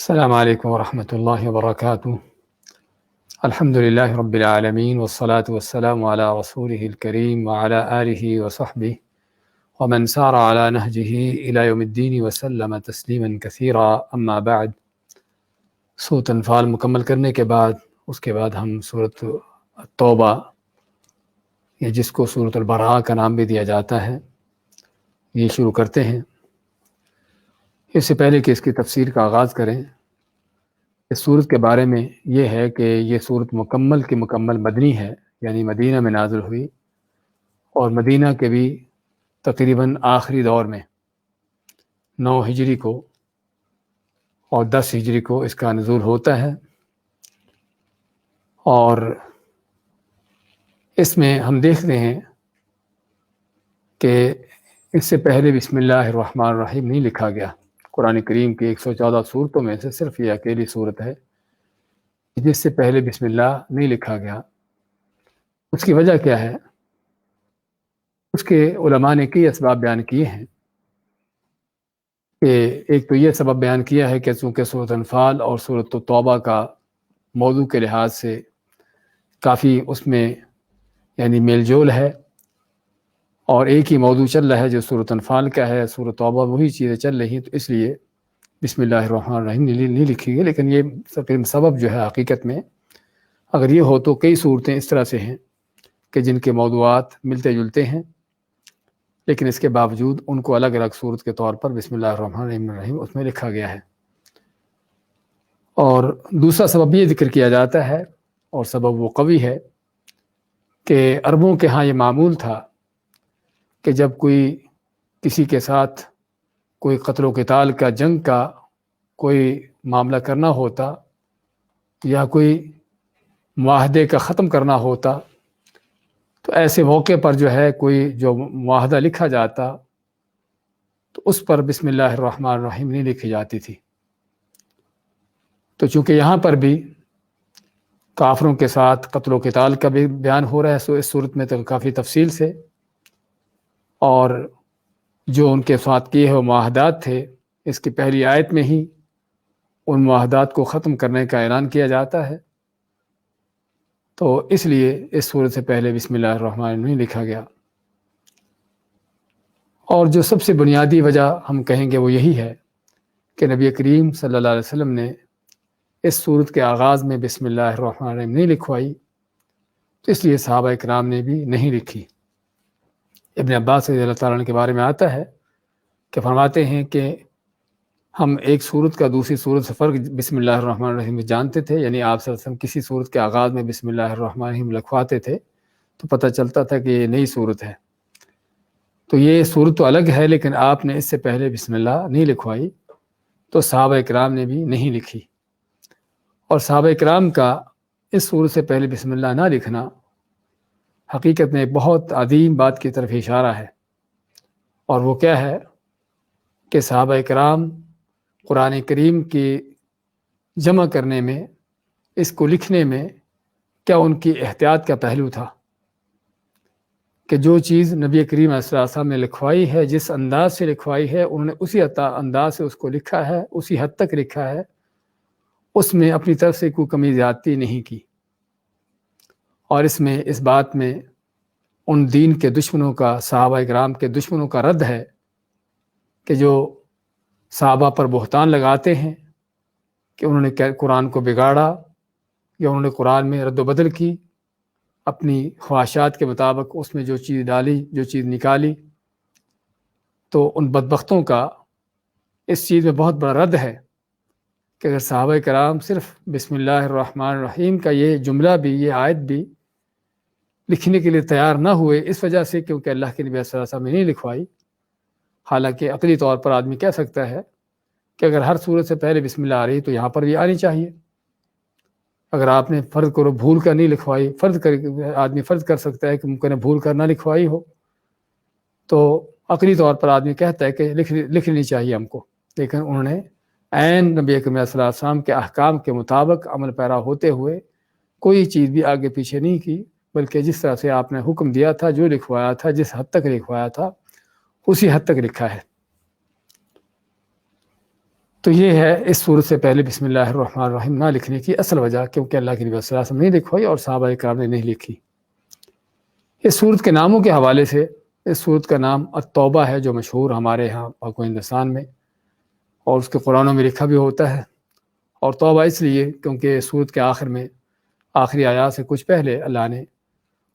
السلام علیکم ورحمۃ اللہ وبرکاتہ۔ الحمد للہ رب العالمین والصلاة والسلام علی رسولہ الکریم وعلی آلہ وصحبہ ومن سار علی نہجہ الی یوم الدین وسلم تسلیما کثیرا، اما بعد۔ سورۃ انفال مکمل کرنے کے بعد اس کے بعد ہم سورۃ التوبہ، یا جس کو سورۃ البراءہ کا نام بھی دیا جاتا ہے، یہ شروع کرتے ہیں۔ اس سے پہلے کہ اس کی تفسیر کا آغاز کریں، اس سورت کے بارے میں یہ ہے کہ یہ سورت مکمل کی مکمل مدنی ہے، یعنی مدینہ میں نازل ہوئی، اور مدینہ کے بھی تقریباً آخری دور میں 9 ہجری کو اور 10 ہجری کو اس کا نزول ہوتا ہے۔ اور اس میں ہم دیکھتے ہیں کہ اس سے پہلے بسم اللہ الرحمن الرحیم نہیں لکھا گیا۔ قرآن کریم کی 114 صورتوں میں سے صرف یہ اکیلی صورت ہے جس سے پہلے بسم اللہ نہیں لکھا گیا۔ اس کی وجہ کیا ہے؟ اس کے علماء نے کئی اسباب بیان کیے ہیں کہ ایک تو یہ سبب بیان کیا ہے کہ چونکہ سورۃ انفال اور سورۃ توبہ کا موضوع کے لحاظ سے کافی اس میں یعنی میل جول ہے، اور ایک ہی موضوع چل رہا ہے جو سورۃ انفال کا ہے، سورۃ توبہ وہی چیزیں چل رہی ہیں، تو اس لیے بسم اللہ الرحمن الرحیم نہیں لکھی گئی۔ لیکن یہ سبب جو ہے حقیقت میں اگر یہ ہو تو کئی صورتیں اس طرح سے ہیں کہ جن کے موضوعات ملتے جلتے ہیں، لیکن اس کے باوجود ان کو الگ الگ صورت کے طور پر بسم اللہ الرحمن الرحیم اس میں لکھا گیا ہے۔ اور دوسرا سبب یہ ذکر کیا جاتا ہے، اور سبب وہ قوی ہے، کہ عربوں کے ہاں یہ معمول تھا کہ جب کوئی کسی کے ساتھ کوئی قتل و قتال کا، جنگ کا کوئی معاملہ کرنا ہوتا یا کوئی معاہدے کا ختم کرنا ہوتا، تو ایسے موقع پر جو ہے کوئی جو معاہدہ لکھا جاتا تو اس پر بسم اللہ الرحمن الرحیم نہیں لکھی جاتی تھی۔ تو چونکہ یہاں پر بھی کافروں کے ساتھ قتل و قتال کا بھی بیان ہو رہا ہے اس صورت میں تو کافی تفصیل سے، اور جو ان کے ساتھ کیے ہوئے معاہدات تھے، اس کی پہلی آیت میں ہی ان معاہدات کو ختم کرنے کا اعلان کیا جاتا ہے، تو اس لیے اس سورت سے پہلے بسم اللہ الرحمن الرحیم نہیں لکھا گیا۔ اور جو سب سے بنیادی وجہ ہم کہیں گے وہ یہی ہے کہ نبی کریم صلی اللہ علیہ وسلم نے اس سورت کے آغاز میں بسم اللہ الرحمن الرحیم نہیں لکھوائی، تو اس لیے صحابہ کرام نے بھی نہیں لکھی۔ ابن عباس رضی اللہ تعالیٰ عنہ کے بارے میں آتا ہے کہ فرماتے ہیں کہ ہم ایک سورت کا دوسری سورت سے فرق بسم اللہ الرحمن الرحیم جانتے تھے، یعنی آپ صلی اللہ علیہ وسلم کسی سورت کے آغاز میں بسم اللہ الرحمن الرحیم لکھواتے تھے تو پتہ چلتا تھا کہ یہ نئی سورت ہے، تو یہ سورت تو الگ ہے لیکن آپ نے اس سے پہلے بسم اللہ نہیں لکھوائی، تو صحابہ کرام نے بھی نہیں لکھی۔ اور صحابہ کرام کا اس سورت سے پہلے بسم اللہ نہ لکھنا حقیقت میں ایک بہت عظیم بات کی طرف اشارہ ہے، اور وہ کیا ہے کہ صحابہ کرام قرآن کریم کی جمع کرنے میں، اس کو لکھنے میں کیا ان کی احتیاط کا پہلو تھا کہ جو چیز نبی کریم علیہ الصلوۃ والسلام نے لکھوائی ہے، جس انداز سے لکھوائی ہے، انہوں نے اسی انداز سے اس کو لکھا ہے، اسی حد تک لکھا ہے، اس میں اپنی طرف سے کوئی کمی زیادتی نہیں کی۔ اور اس میں اس بات میں ان دین کے دشمنوں کا، صحابہ کرام کے دشمنوں کا رد ہے کہ جو صحابہ پر بہتان لگاتے ہیں کہ انہوں نے قرآن کو بگاڑا یا انہوں نے قرآن میں رد و بدل کی، اپنی خواہشات کے مطابق اس میں جو چیز ڈالی، جو چیز نکالی، تو ان بدبختوں کا اس چیز میں بہت بڑا رد ہے کہ اگر صحابہ کرام صرف بسم اللہ الرحمن الرحیم کا یہ جملہ بھی، یہ آیت بھی لکھنے کے لیے تیار نہ ہوئے، اس وجہ سے کیونکہ اللہ کے نبی صلی اللہ علیہ وسلم نے نہیں لکھوائی۔ حالانکہ عقلی طور پر آدمی کہہ سکتا ہے کہ اگر ہر صورت سے پہلے بسم اللہ آ رہی تو یہاں پر بھی آنی چاہیے۔ اگر آپ نے فرض کرو بھول کر نہیں لکھوائی، آدمی فرض کر سکتا ہے کہ ممکن ہے بھول کر نہ لکھوائی ہو، تو عقلی طور پر آدمی کہتا ہے کہ لکھ لینی چاہیے ہم کو، لیکن انہوں نے عین نبی اکرم صلی اللہ علیہ وسلم کے احکام کے مطابق عمل پیرا ہوتے ہوئے کوئی چیز بھی آگے پیچھے نہیں کی، بلکہ جس طرح سے آپ نے حکم دیا تھا، جو لکھوایا تھا، جس حد تک لکھوایا تھا، اسی حد تک لکھا ہے۔ تو یہ ہے اس صورت سے پہلے بسم اللہ الرحمن الرحیم نہ لکھنے کی اصل وجہ، کیونکہ اللہ کے نبی صلی اللہ علیہ وسلم نے لکھوائی اور صحابہ کرام نے نہیں لکھی۔ اس صورت کے ناموں کے حوالے سے اس صورت کا نام التوبہ ہے، جو مشہور ہمارے ہاں پاک و ہندوستان میں، اور اس کے قرآنوں میں لکھا بھی ہوتا ہے۔ اور توبہ اس لیے کیونکہ سورت کے آخر میں آخری آیات سے کچھ پہلے اللہ نے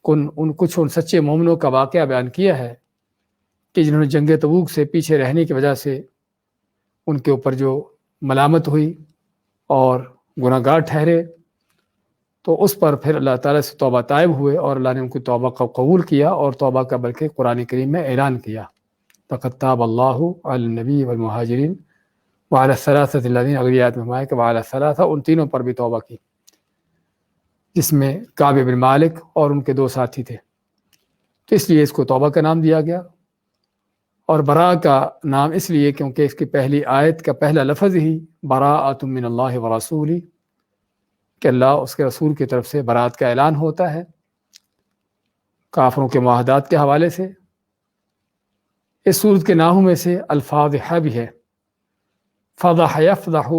ان سچے مومنوں کا واقعہ بیان کیا ہے کہ جنہوں نے جنگ تبوک سے پیچھے رہنے کی وجہ سے ان کے اوپر جو ملامت ہوئی اور گناہ گار ٹھہرے، تو اس پر پھر اللہ تعالیٰ سے توبہ طائب ہوئے اور اللہ نے ان کی توبہ کو قبول کیا، اور توبہ کا بلکہ قرآن کریم میں اعلان کیا، فقد تاب اللہ علی النبی والمہاجرین وعلی الثلاثۃ الذین، اگلی آیت میں فرمایا کہ وعلی الثلاثہ، ان تینوں پر بھی توبہ کی، جس میں کعب بن مالک اور ان کے 2 ساتھی تھے، تو اس لیے اس کو توبہ کا نام دیا گیا۔ اور براء کا نام اس لیے کیونکہ اس کی پہلی آیت کا پہلا لفظ ہی براءۃ من اللہ ورسولہ، کہ اللہ اس کے رسول کی طرف سے برات کا اعلان ہوتا ہے کافروں کے معاہدات کے حوالے سے۔ اس سورت کے ناموں میں سے الفاضحہ بھی ہے، فضح یفضح،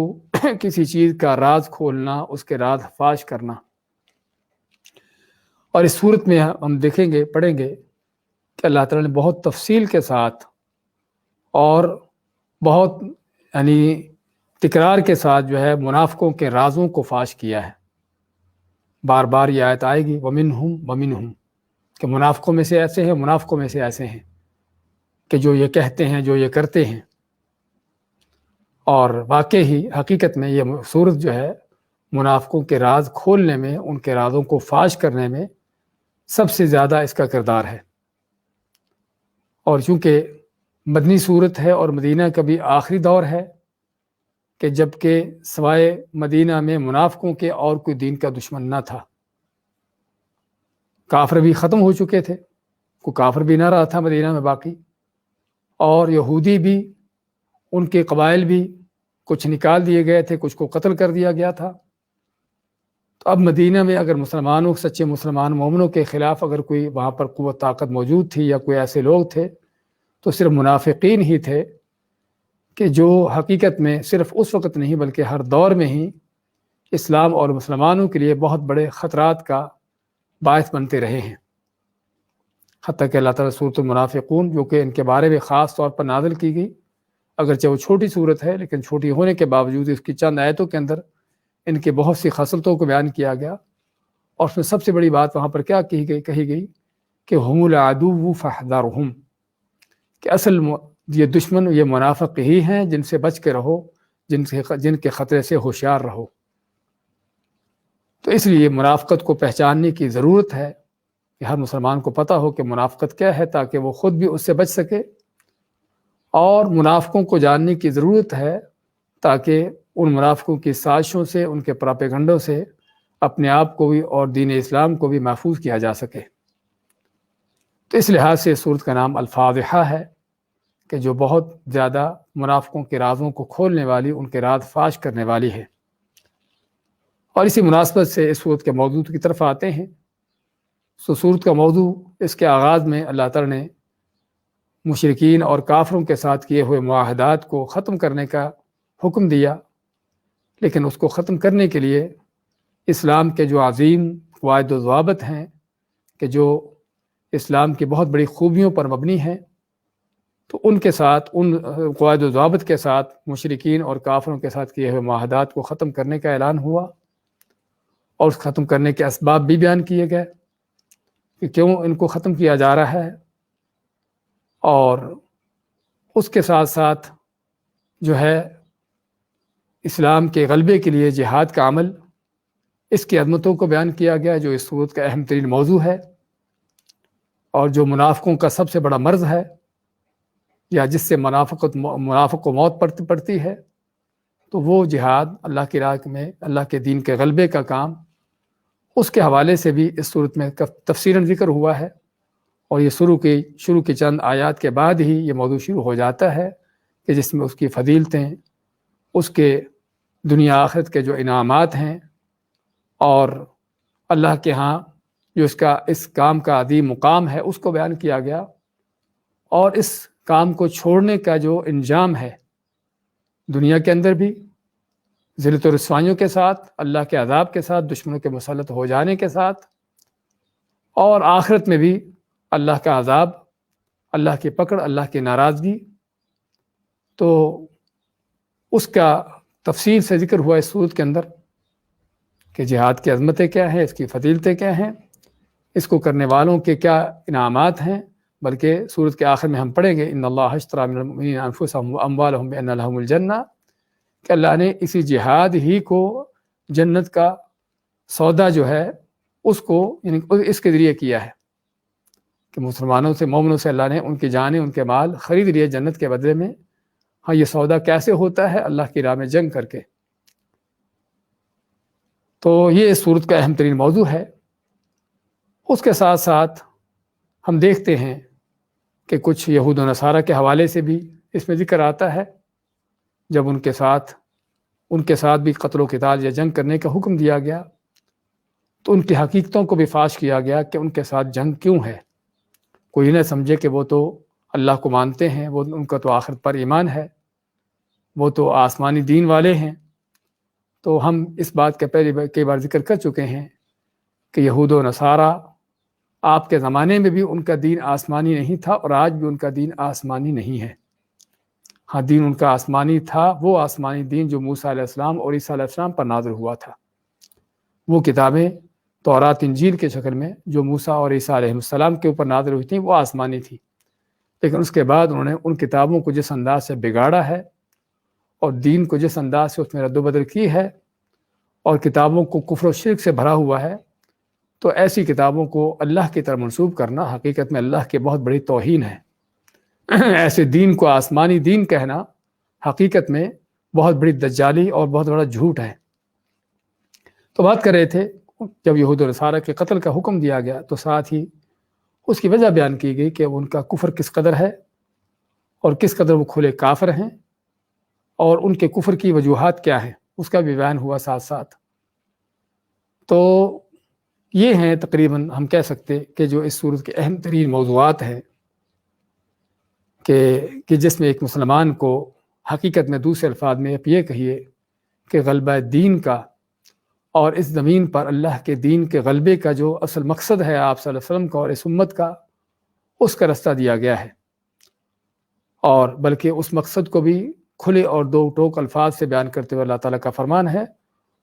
کسی چیز کا راز کھولنا، اس کے راز فاش کرنا۔ اور اس صورت میں ہم دیکھیں گے، پڑھیں گے کہ اللہ تعالیٰ نے بہت تفصیل کے ساتھ اور بہت تکرار کے ساتھ جو ہے منافقوں کے رازوں کو فاش کیا ہے۔ بار بار یہ آیت آئے گی وَمِنْهُمْ وَمِنْهُمْ، کہ منافقوں میں سے ایسے ہیں، منافقوں میں سے ایسے ہیں کہ جو یہ کہتے ہیں، جو یہ کرتے ہیں۔ اور واقعی حقیقت میں یہ صورت جو ہے منافقوں کے راز کھولنے میں، ان کے رازوں کو فاش کرنے میں سب سے زیادہ اس کا کردار ہے۔ اور چونکہ مدنی صورت ہے اور مدینہ کا بھی آخری دور ہے کہ جب کہ سوائے مدینہ میں منافقوں کے اور کوئی دین کا دشمن نہ تھا، کافر بھی ختم ہو چکے تھے، کوئی کافر بھی نہ رہا تھا مدینہ میں باقی، اور یہودی بھی، ان کے قبائل بھی کچھ نکال دیے گئے تھے، کچھ کو قتل کر دیا گیا تھا۔ تو اب مدینہ میں اگر مسلمانوں، سچے مسلمان مومنوں کے خلاف اگر کوئی وہاں پر قوت طاقت موجود تھی یا کوئی ایسے لوگ تھے تو صرف منافقین ہی تھے، کہ جو حقیقت میں صرف اس وقت نہیں بلکہ ہر دور میں ہی اسلام اور مسلمانوں کے لیے بہت بڑے خطرات کا باعث بنتے رہے ہیں۔ حتیٰ کہ اللہ تعالیٰ سورۃ المنافقون، جو کہ ان کے بارے میں خاص طور پر نازل کی گئی، اگرچہ وہ چھوٹی صورت ہے لیکن چھوٹی ہونے کے باوجود اس کی چند آیتوں کے اندر ان کے بہت سی خصلتوں کو بیان کیا گیا، اور اس میں سب سے بڑی بات وہاں پر کیا کہی گئی کہ ہم العدو فاحذرہم، کہ اصل یہ دشمن، یہ منافق ہی ہیں، جن سے بچ کے رہو، جن کے خطرے سے ہوشیار رہو۔ تو اس لیے منافقت کو پہچاننے کی ضرورت ہے کہ ہر مسلمان کو پتہ ہو کہ منافقت کیا ہے، تاکہ وہ خود بھی اس سے بچ سکے، اور منافقوں کو جاننے کی ضرورت ہے تاکہ ان منافقوں کی سازشوں سے، ان کے پراپیگنڈوں سے اپنے آپ کو بھی اور دین اسلام کو بھی محفوظ کیا جا سکے۔ تو اس لحاظ سے سورت کا نام الفاضحہ ہے، کہ جو بہت زیادہ منافقوں کے رازوں کو کھولنے والی، ان کے راز فاش کرنے والی ہے۔ اور اسی مناسبت سے اس سورت کے موضوع کی طرف آتے ہیں۔ سورت کا موضوع، اس کے آغاز میں اللہ تعالیٰ نے مشرکین اور کافروں کے ساتھ کیے ہوئے معاہدات کو ختم کرنے کا حکم دیا، لیکن اس کو ختم کرنے کے لیے اسلام کے جو عظیم قواعد و ضوابط ہیں، کہ جو اسلام کی بہت بڑی خوبیوں پر مبنی ہیں، تو ان کے ساتھ، ان قواعد و ضوابط کے ساتھ مشرکین اور کافروں کے ساتھ کیے ہوئے معاہدات کو ختم کرنے کا اعلان ہوا، اور اس ختم کرنے کے اسباب بھی بیان کیے گئے کہ کیوں ان کو ختم کیا جا رہا ہے، اور اس کے ساتھ ساتھ جو ہے اسلام کے غلبے کے لیے جہاد کا عمل، اس کی عظمتوں کو بیان کیا گیا، جو اس صورت کا اہم ترین موضوع ہے، اور جو منافقوں کا سب سے بڑا مرض ہے، یا جس سے منافق کو موت پڑتی ہے، تو وہ جہاد، اللہ کی راہ میں اللہ کے دین کے غلبے کا کام، اس کے حوالے سے بھی اس صورت میں تفصیلاً ذکر ہوا ہے۔ اور یہ شروع کی چند آیات کے بعد ہی یہ موضوع شروع ہو جاتا ہے، کہ جس میں اس کی فضیلتیں، اس کے دنیا آخرت کے جو انعامات ہیں، اور اللہ کے ہاں جو اس کام کا عظیم مقام ہے، اس کو بیان کیا گیا، اور اس کام کو چھوڑنے کا جو انجام ہے، دنیا کے اندر بھی ذلت و رسوائیوں کے ساتھ، اللہ کے عذاب کے ساتھ، دشمنوں کے مسلط ہو جانے کے ساتھ، اور آخرت میں بھی اللہ کا عذاب، اللہ کی پکڑ، اللہ کی ناراضگی۔ تو اس کا تفصیل سے ذکر ہوا اس سورت کے اندر کہ جہاد کی عظمتیں کیا ہیں، اس کی فضیلتیں کیا ہیں، اس کو کرنے والوں کے کیا انعامات ہیں۔ بلکہ سورت کے آخر میں ہم پڑھیں گے ان اللہ اشتری من المؤمنین انفسهم واموالهم بان لهم الجنہ، کہ اللہ نے اسی جہاد ہی کو جنت کا سودا جو ہے اس کو یعنی اس کے ذریعے کیا ہے کہ مسلمانوں سے، مومنوں سے اللہ نے ان کی جانیں، ان کے مال خرید لیے جنت کے بدلے میں۔ ہاں، یہ سودا کیسے ہوتا ہے؟ اللہ کی راہ میں جنگ کر کے۔ تو یہ اس سورت کا اہم ترین موضوع ہے۔ اس کے ساتھ ساتھ ہم دیکھتے ہیں کہ کچھ یہود و نصارہ کے حوالے سے بھی اس میں ذکر آتا ہے، جب ان کے ساتھ بھی قتل و قتال یا جنگ کرنے کا حکم دیا گیا تو ان کی حقیقتوں کو بھی فاش کیا گیا کہ ان کے ساتھ جنگ کیوں ہے۔ کوئی نہ سمجھے کہ وہ تو اللہ کو مانتے ہیں، وہ ان کا تو آخرت پر ایمان ہے، وہ تو آسمانی دین والے ہیں۔ تو ہم اس بات کا پہلے کئی بار ذکر کر چکے ہیں کہ یہود و نصارہ آپ کے زمانے میں بھی ان کا دین آسمانی نہیں تھا، اور آج بھی ان کا دین آسمانی نہیں ہے۔ ہاں، دین ان کا آسمانی تھا، وہ آسمانی دین جو موسیٰ علیہ السلام اور عیسیٰ علیہ السلام پر نازل ہوا تھا۔ وہ کتابیں تورات انجیل کے شکل میں جو موسیٰ اور عیسیٰ علیہ السلام کے اوپر نازل ہوئی تھیں وہ آسمانی تھی، لیکن اس کے بعد انہوں نے ان کتابوں کو جس انداز سے بگاڑا ہے اور دین کو جس انداز سے اس میں رد و بدل کی ہے اور کتابوں کو کفر و شرک سے بھرا ہوا ہے، تو ایسی کتابوں کو اللہ کی طرف منسوب کرنا حقیقت میں اللہ کی بہت بڑی توہین ہے۔ ایسے دین کو آسمانی دین کہنا حقیقت میں بہت بڑی دجالی اور بہت بڑا جھوٹ ہے۔ تو بات کر رہے تھے جب یہود و نصارہ کے قتل کا حکم دیا گیا تو ساتھ ہی اس کی وجہ بیان کی گئی کہ ان کا کفر کس قدر ہے اور کس قدر وہ کھلے کافر ہیں، اور ان کے کفر کی وجوہات کیا ہیں، اس کا بھی بیان ہوا ساتھ ساتھ۔ تو یہ ہیں تقریباً ہم کہہ سکتے کہ جو اس سورت کے اہم ترین موضوعات ہیں کہ جس میں ایک مسلمان کو حقیقت میں دوسرے الفاظ میں آپ یہ کہیے کہ غلبہ دین کا اور اس زمین پر اللہ کے دین کے غلبے کا جو اصل مقصد ہے آپ صلی اللہ علیہ وسلم کا اور اس امت کا، اس کا رستہ دیا گیا ہے، اور بلکہ اس مقصد کو بھی کھلے اور دو ٹوک الفاظ سے بیان کرتے ہوئے اللہ تعالیٰ کا فرمان ہے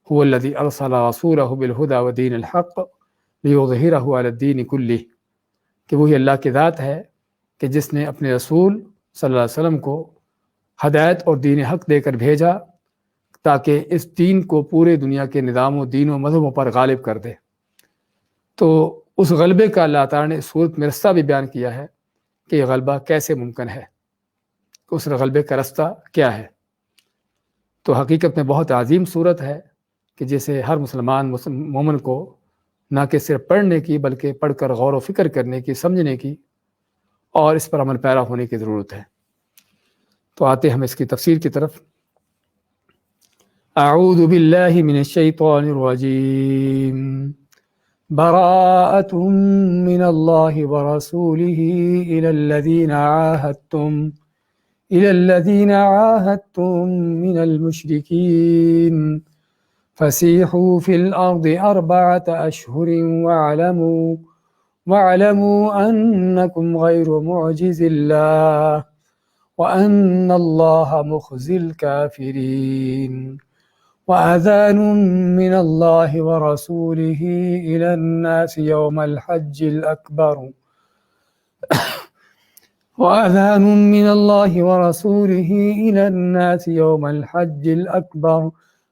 هو الذی ارسل رسولہ بالہدی ودین الحق لیظہرہ علی الدین کلہ، کہ وہی اللہ کی ذات ہے کہ جس نے اپنے رسول صلی اللہ علیہ وسلم کو ہدایت اور دین حق دے کر بھیجا تاکہ اس دین کو پورے دنیا کے نظام و دین و مذہبوں پر غالب کر دے۔ تو اس غلبے کا اللہ تعالیٰ نے اس صورت میں رستہ بھی بیان کیا ہے کہ یہ غلبہ کیسے ممکن ہے، اس غلبے کا رستہ کیا ہے۔ تو حقیقت میں بہت عظیم صورت ہے کہ جسے ہر مسلمان مومن کو نہ کہ صرف پڑھنے کی بلکہ پڑھ کر غور و فکر کرنے کی، سمجھنے کی اور اس پر عمل پیرا ہونے کی ضرورت ہے۔ تو آتے ہم اس کی تفسیر کی طرف۔ اعوذ باللہ من الشیطان الرجیم، براءۃ من اللہ ورسولہ الی الذین عاہدتم من المشرکین فسیحوا فی الارض اربعۃ اشہر واعلموا انکم غیر معجز اللہ وان اللہ مخزی الکافرین وأذان من الله ورسوله إلى الناس يوم الحج الأكبر وأذان من الله ورسوله إلى الناس يوم الحج الأكبر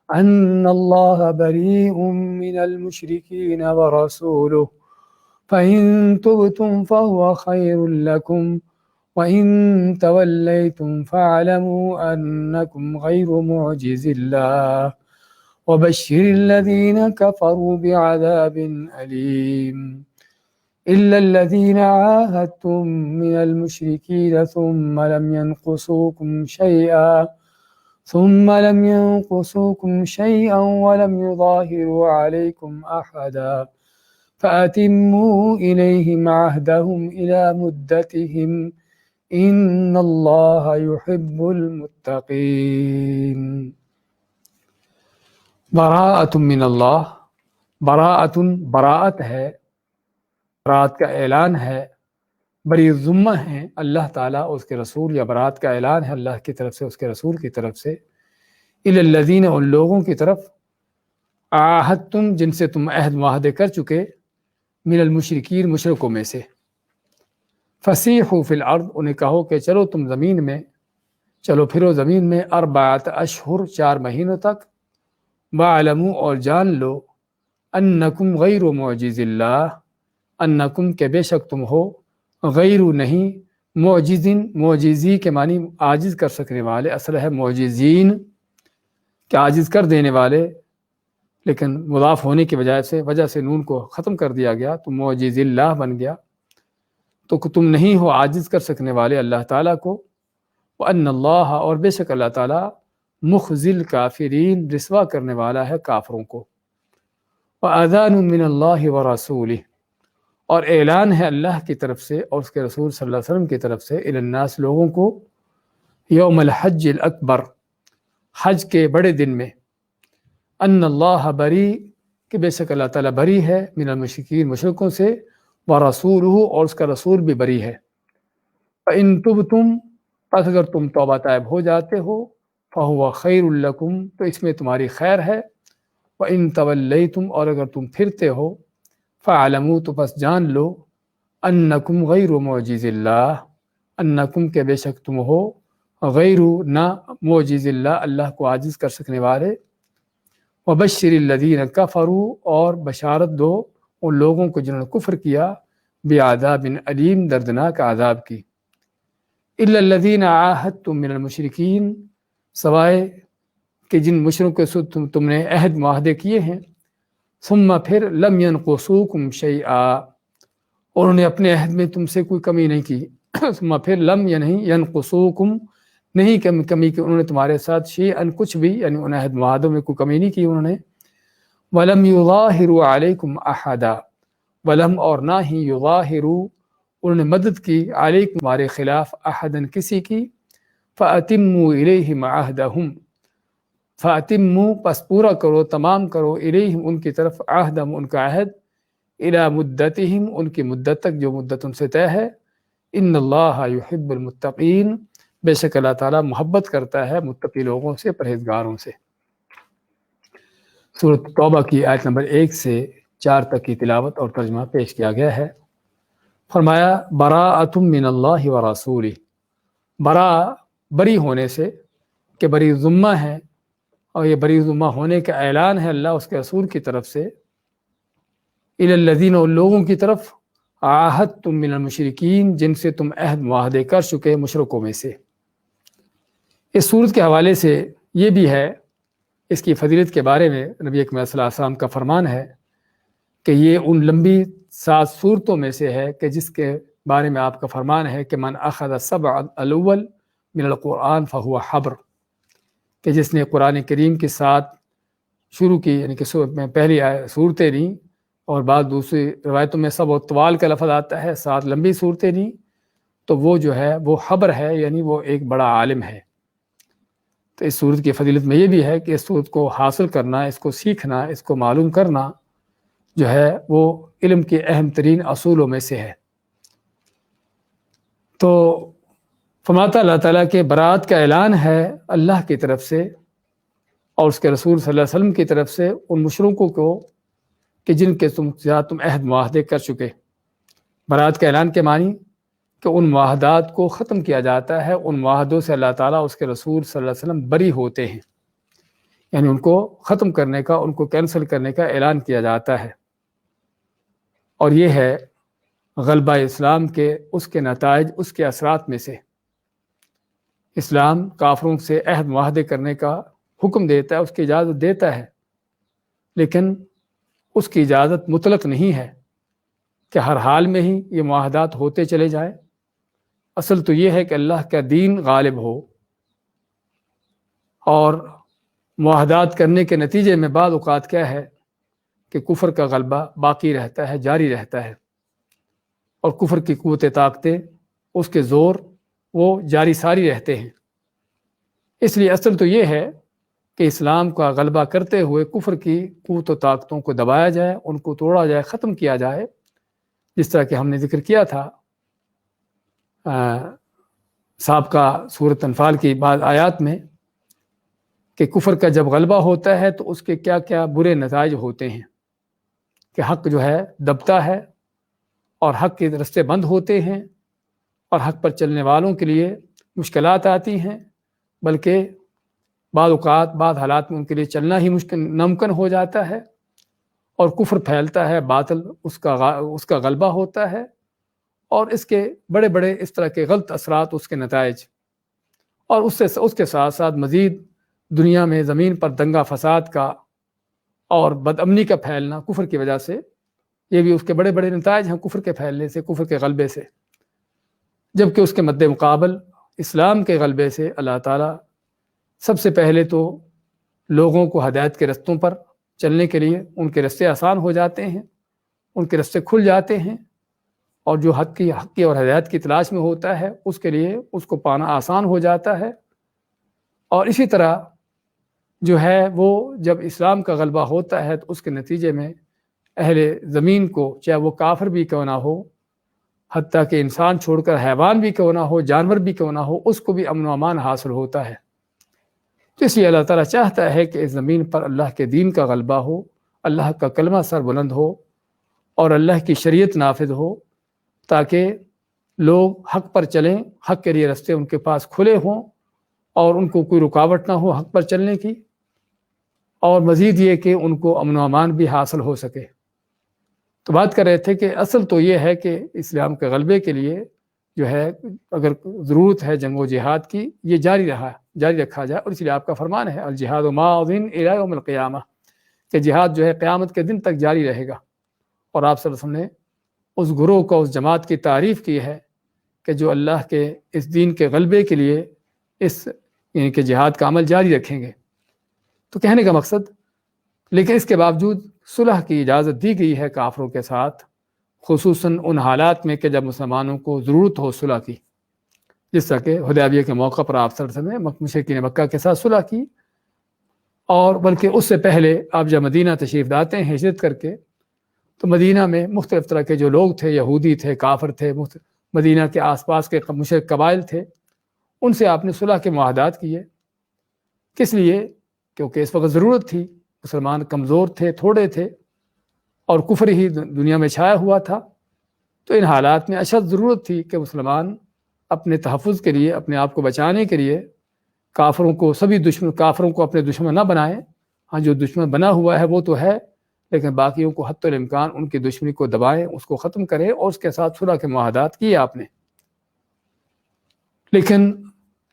أن الله بريء من المشركين ورسوله فإن تبتم فهو خير لكم وإن توليتم فاعلموا أنكم غير معجز الله وبشر الذين كفروا بعذاب أليم إلا الذين عاهدتم من المشركين ثم لم ينقصوكم شيئا ولم يظاهروا عليكم أحدا فأتموا إليهم عهدهم إلى مدتهم ان اللہ یحب المتقین۔ براءۃ من اللہ، براءۃ براءت ہے، براءت کا اعلان ہے، بری ذمہ ہیں اللہ تعالیٰ اور اس کے رسول، یا برات کا اعلان ہے اللہ کی طرف سے اس کے رسول کی طرف سے، الی الذین، ان لوگوں کی طرف، عاہدتم جن سے تم عہد معاہدے کر چکے، من المشرکین مشرکوں میں سے، فسیحوا فی الارض، انہیں کہو کہ چلو تم زمین میں، چلو پھرو زمین میں، اربعۃ اشہر، 4 مہینوں تک، وَاعْلَمُوا، اور جان لو، انکم غیر معجز اللہ، انکم کہ بے شک تم ہو، غیر نہیں، معجزین، معجزی کے معنی عاجز کر سکنے والے، اصل ہے معجزین کہ عاجز کر دینے والے، لیکن مضاف ہونے کی وجہ سے نون کو ختم کر دیا گیا تو معجز اللہ بن گیا، تو تم نہیں ہو عاجز کر سکنے والے اللہ تعالیٰ کو، وَأَنَّ اللَّهَ، اور بے شک اللہ تعالیٰ، مخزی الکافرین، رسوا کرنے والا ہے کافروں کو، وَأَذَانٌ مِّنَ اللَّهِ وَرَسُولِهِ، اور اعلان ہے اللہ کی طرف سے اور اس کے رسول صلی اللہ علیہ وسلم کی طرف سے، الی الناس، لوگوں کو، یوم الحج الاکبر، حج کے بڑے دن میں، ان اللہ بری، کہ بے شک اللہ تعالیٰ بری ہے، من المشرکین، مشرکوں سے، ورسولہ، اور اس کا رسول بھی بری ہے، فإن تبتم، پس اگر تم توبہ طائب ہو جاتے ہو، فہو خیر لکم، تو اس میں تمہاری خیر ہے، وإن تولیتم، اور اگر تم پھرتے ہو، فاعلموا، تو پس جان لو، انکم غیر معجز اللہ، انکم کہ بے شک تم ہو، غیر نہ، معجز اللہ، اللہ کو عاجز کر سکنے والے، وبشر الذین کفروا، اور بشارت دو ان لوگوں کو جنہوں نے کفر کیا، بعذاب علیم، دردناک عذاب کی، الا الذین عاہدتم من المشرکین، سوائے کہ جن مشرکوں سے تم نے عہد معاہدے کیے ہیں، ثم پھر لم ینقصوکم شیئا، اور انہوں نے اپنے عہد میں تم سے کوئی کمی نہیں کی، ثم پھر لم ینقصوکم، نہیں کمی کی انہوں نے تمہارے ساتھ، شیئن کچھ بھی، یعنی ان عہد معاہدوں میں کوئی کمی نہیں کی انہوں نے، ولم یظاہروا علیکم احدا، ولم، اور نہ ہی، یظاہروا، انہوں نے مدد کی، علیکم، تمہارے خلاف، احدا، کسی کی، فاتموا الیہم عہدہم، فاتموا، پس پورا کرو، تمام کرو، الیہم، ان کی طرف، عہدہم، ان کا عہد، الی مدتہم، ان کی مدت تک جو مدت ان سے طے ہے، ان اللہ یحب المتقین، بے شک اللہ تعالیٰ محبت کرتا ہے متقی لوگوں سے، پرہیزگاروں سے۔ سورۃ توبہ کی آیت نمبر 1 سے 4 تک کی تلاوت اور ترجمہ پیش کیا گیا ہے۔ فرمایا براءۃ من اللہ ورسولہ، بری ہونے سے، کہ بری ذمہ ہے، اور یہ بری ذمہ ہونے کا اعلان ہے اللہ اس کے رسول کی طرف سے، الی الذین، ان لوگوں کی طرف، عاہدتم من المشرکین، جن سے تم عہد معاہدے کر چکے مشرکوں میں سے۔ اس صورت کے حوالے سے یہ بھی ہے، اس کی فضیلت کے بارے میں نبی اکرم صلی اللہ علیہ وسلم کا فرمان ہے کہ یہ ان لمبی 7 صورتوں میں سے ہے کہ جس کے بارے میں آپ کا فرمان ہے کہ من اخذ السبع الاول من القرآن فهو حبر، کہ جس نے قرآن کریم کے ساتھ شروع کی، یعنی کہ میں پہلی صورتیں لیں، اور بعض دوسری روایتوں میں سب و طوال کا لفظ آتا ہے، 7 لمبی صورتیں لیں، تو وہ جو ہے وہ حبر ہے، یعنی وہ ایک بڑا عالم ہے۔ تو اس صورت کی فضیلت میں یہ بھی ہے کہ اس صورت کو حاصل کرنا، اس کو سیکھنا، اس کو معلوم کرنا جو ہے وہ علم کے اہم ترین اصولوں میں سے ہے۔ تو فرماتا اللہ تعالیٰ کہ برات کا اعلان ہے اللہ کی طرف سے اور اس کے رسول صلی اللہ علیہ وسلم کی طرف سے ان مشرکوں کو کہ جن کے تم عہد معاہدے کر چکے۔ برات کا اعلان کے معنی کہ ان معاہدات کو ختم کیا جاتا ہے، ان معاہدوں سے اللہ تعالیٰ اس کے رسول صلی اللہ علیہ وسلم بری ہوتے ہیں، یعنی ان کو ختم کرنے کا، ان کو کینسل کرنے کا اعلان کیا جاتا ہے، اور یہ ہے غلبہ اسلام کے، اس کے نتائج، اس کے اثرات میں سے۔ اسلام کافروں سے عہد معاہدے کرنے کا حکم دیتا ہے، اس کی اجازت دیتا ہے، لیکن اس کی اجازت مطلق نہیں ہے کہ ہر حال میں ہی یہ معاہدات ہوتے چلے جائیں۔ اصل تو یہ ہے کہ اللہ کا دین غالب ہو، اور معاہدات کرنے کے نتیجے میں بعض اوقات کیا ہے کہ کفر کا غلبہ باقی رہتا ہے، جاری رہتا ہے، اور کفر کی قوت طاقتیں، اس کے زور وہ جاری ساری رہتے ہیں۔ اس لیے اصل تو یہ ہے کہ اسلام کا غلبہ کرتے ہوئے کفر کی قوت و طاقتوں کو دبایا جائے، ان کو توڑا جائے، ختم کیا جائے، جس طرح کہ ہم نے ذکر کیا تھا سابقہ سورۃ انفال کی بعض آیات میں کہ کفر کا جب غلبہ ہوتا ہے تو اس کے کیا کیا برے نتائج ہوتے ہیں، کہ حق جو ہے دبتا ہے اور حق کے رستے بند ہوتے ہیں اور حق پر چلنے والوں کے لیے مشکلات آتی ہیں، بلکہ بعض اوقات بعض حالات میں ان کے لیے چلنا ہی ناممکن ہو جاتا ہے، اور کفر پھیلتا ہے، باطل اس کا غلبہ ہوتا ہے، اور اس کے بڑے بڑے اس طرح کے غلط اثرات اس کے نتائج، اور اس کے ساتھ ساتھ مزید دنیا میں زمین پر دنگا فساد کا اور بدامنی کا پھیلنا کفر کی وجہ سے، یہ بھی اس کے بڑے بڑے نتائج ہیں کفر کے پھیلنے سے، کفر کے غلبے سے۔ جبکہ اس کے مد مقابل اسلام کے غلبے سے اللہ تعالیٰ سب سے پہلے تو لوگوں کو ہدایت کے رستوں پر چلنے کے لیے ان کے رستے آسان ہو جاتے ہیں، ان کے رستے کھل جاتے ہیں، اور جو حق کی اور ہدایت کی تلاش میں ہوتا ہے اس کے لیے اس کو پانا آسان ہو جاتا ہے۔ اور اسی طرح جو ہے وہ جب اسلام کا غلبہ ہوتا ہے تو اس کے نتیجے میں اہل زمین کو، چاہے وہ کافر بھی کیوں نہ ہو، حتیٰ کہ انسان چھوڑ کر حیوان بھی کیوں نہ ہو، جانور بھی کیوں نہ ہو، اس کو بھی امن و امان حاصل ہوتا ہے۔ تو اس لیے اللہ تعالیٰ چاہتا ہے کہ اس زمین پر اللہ کے دین کا غلبہ ہو، اللہ کا کلمہ سر بلند ہو، اور اللہ کی شریعت نافذ ہو، تاکہ لوگ حق پر چلیں، حق کے لیے رستے ان کے پاس کھلے ہوں اور ان کو کوئی رکاوٹ نہ ہو حق پر چلنے کی، اور مزید یہ کہ ان کو امن و امان بھی حاصل ہو سکے۔ تو بات کر رہے تھے کہ اصل تو یہ ہے کہ اسلام کے غلبے کے لیے جو ہے اگر ضرورت ہے جنگ و جہاد کی، یہ جاری رکھا جائے، اور اس لیے آپ کا فرمان ہے الجہاد ماض الی یوم القیامہ، کہ جہاد جو ہے قیامت کے دن تک جاری رہے گا۔ اور آپ صلی اللہ علیہ وسلم نے اس گروہ کو، اس جماعت کی تعریف کی ہے کہ جو اللہ کے اس دین کے غلبے کے لیے یعنی کہ جہاد کا عمل جاری رکھیں گے۔ تو کہنے کا مقصد، لیکن اس کے باوجود صلح کی اجازت دی گئی ہے کافروں کے ساتھ، خصوصاً ان حالات میں کہ جب مسلمانوں کو ضرورت ہو صلح کی، جس طرح کہ حدیبیہ کے موقع پر آپ صلی اللہ علیہ وسلم نے مشرکین مکہ کے ساتھ صلح کی، اور بلکہ اس سے پہلے آپ جب مدینہ تشریف لاتے ہیں ہجرت کر کے، تو مدینہ میں مختلف طرح کے جو لوگ تھے، یہودی تھے، کافر تھے، مدینہ کے آس پاس کے مشرک قبائل تھے، ان سے آپ نے صلح کے معاہدات کیے۔ کس لیے؟ کیونکہ اس وقت ضرورت تھی، مسلمان کمزور تھے، تھوڑے تھے، اور کفر ہی دنیا میں چھایا ہوا تھا۔ تو ان حالات میں اشد ضرورت تھی کہ مسلمان اپنے تحفظ کے لیے، اپنے آپ کو بچانے کے لیے کافروں کو اپنے دشمن نہ بنائیں۔ ہاں، جو دشمن بنا ہوا ہے وہ تو ہے، لیکن باقیوں کو حتی الامکان ان کی دشمنی کو دبائیں، اس کو ختم کریں، اور اس کے ساتھ صلح کے معاہدات کیے آپ نے۔ لیکن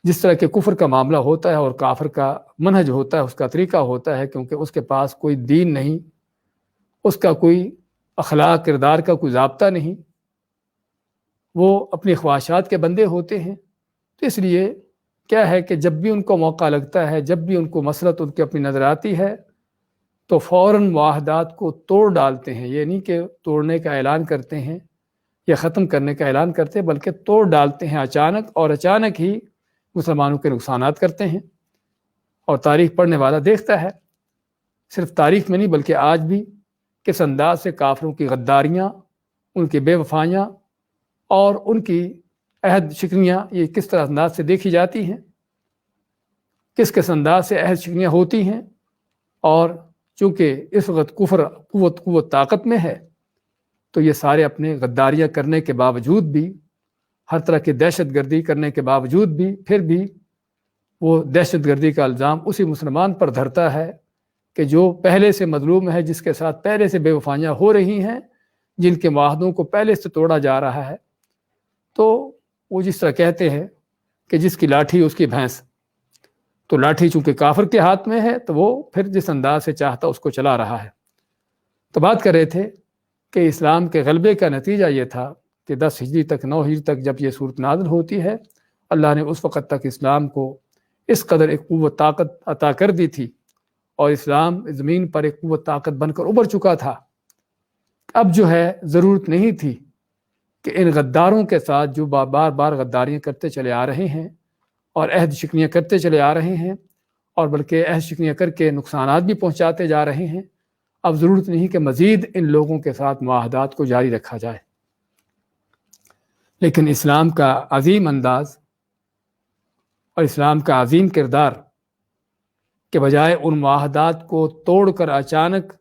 جس طرح کے کفر کا معاملہ ہوتا ہے اور کافر کا منہج ہوتا ہے، اس کا طریقہ ہوتا ہے، کیونکہ اس کے پاس کوئی دین نہیں، اس کا کوئی اخلاق کردار کا کوئی ضابطہ نہیں، وہ اپنی خواہشات کے بندے ہوتے ہیں۔ تو اس لیے کیا ہے کہ جب بھی ان کو موقع لگتا ہے، جب بھی ان کو مسلط ان کی اپنی نظر آتی ہے، تو فوراً معاہدات کو توڑ ڈالتے ہیں۔ یہ نہیں کہ توڑنے کا اعلان کرتے ہیں یا ختم کرنے کا اعلان کرتے ہیں، بلکہ توڑ ڈالتے ہیں اچانک، اور اچانک ہی مسلمانوں کے نقصانات کرتے ہیں۔ اور تاریخ پڑھنے والا دیکھتا ہے، صرف تاریخ میں نہیں بلکہ آج بھی، کس انداز سے کافروں کی غداریاں، ان کی بے وفائیاں اور ان کی عہد شکنیاں یہ کس طرح انداز سے دیکھی جاتی ہیں، کس انداز سے عہد شکنیاں ہوتی ہیں۔ اور چونکہ اس وقت کفر قوت طاقت میں ہے، تو یہ سارے اپنے غداریاں کرنے کے باوجود بھی، ہر طرح کی دہشت گردی کرنے کے باوجود بھی، پھر بھی وہ دہشت گردی کا الزام اسی مسلمان پر دھرتا ہے کہ جو پہلے سے مظلوم ہے، جس کے ساتھ پہلے سے بے وفائیاں ہو رہی ہیں، جن کے معاہدوں کو پہلے سے توڑا جا رہا ہے۔ تو وہ جس طرح کہتے ہیں کہ جس کی لاٹھی اس کی بھینس، تو لاٹھی چونکہ کافر کے ہاتھ میں ہے تو وہ پھر جس انداز سے چاہتا اس کو چلا رہا ہے۔ تو بات کر رہے تھے کہ اسلام کے غلبے کا نتیجہ یہ تھا کہ 10 ہجری تک، 9 ہجری تک جب یہ صورت نازل ہوتی ہے، اللہ نے اس وقت تک اسلام کو اس قدر ایک قوت طاقت عطا کر دی تھی، اور اسلام زمین پر ایک قوت طاقت بن کر ابھر چکا تھا۔ اب جو ہے ضرورت نہیں تھی کہ ان غداروں کے ساتھ جو بار بار غداریاں کرتے چلے آ رہے ہیں اور عہد شکنیاں کرتے چلے آ رہے ہیں، اور بلکہ عہد شکنیاں کر کے نقصانات بھی پہنچاتے جا رہے ہیں، اب ضرورت نہیں کہ مزید ان لوگوں کے ساتھ معاہدات کو جاری رکھا جائے۔ لیکن اسلام کا عظیم انداز اور اسلام کا عظیم کردار کے بجائے ان معاہدات کو توڑ کر اچانک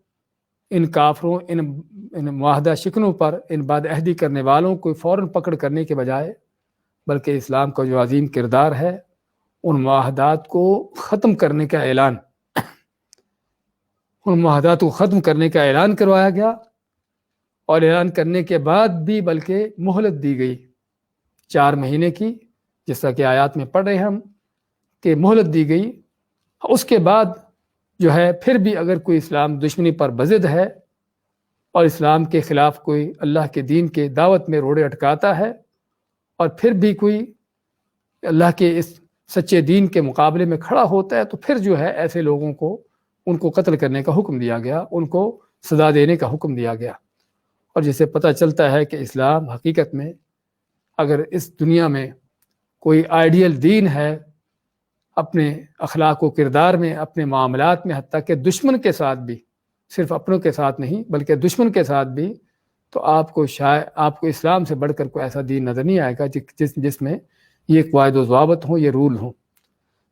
ان کافروں، ان معاہدہ شکنوں پر، ان بد عہدی کرنے والوں کو فوراً پکڑ کرنے کے بجائے، بلکہ اسلام کا جو عظیم کردار ہے ان معاہدات کو ختم کرنے کا اعلان، ان معاہدات کو ختم کرنے کا اعلان کروایا گیا، اور اعلان کرنے کے بعد بھی بلکہ مہلت دی گئی 4 مہینے کی، جس طرح کہ آیات میں پڑھ رہے ہیں ہم کہ مہلت دی گئی۔ اس کے بعد جو ہے پھر بھی اگر کوئی اسلام دشمنی پر بضد ہے اور اسلام کے خلاف کوئی اللہ کے دین کے دعوت میں روڑے اٹکاتا ہے، اور پھر بھی کوئی اللہ کے اس سچے دین کے مقابلے میں کھڑا ہوتا ہے، تو پھر جو ہے ایسے لوگوں کو ان کو قتل کرنے کا حکم دیا گیا، ان کو سزا دینے کا حکم دیا گیا۔ اور جسے پتہ چلتا ہے کہ اسلام حقیقت میں اگر اس دنیا میں کوئی آئیڈیل دین ہے، اپنے اخلاق و کردار میں، اپنے معاملات میں، حتیٰ کہ دشمن کے ساتھ بھی، صرف اپنوں کے ساتھ نہیں بلکہ دشمن کے ساتھ بھی، تو آپ کو اسلام سے بڑھ کر کوئی ایسا دین نظر نہیں آئے گا جس میں یہ قواعد و ضوابط ہوں، یہ رول ہوں۔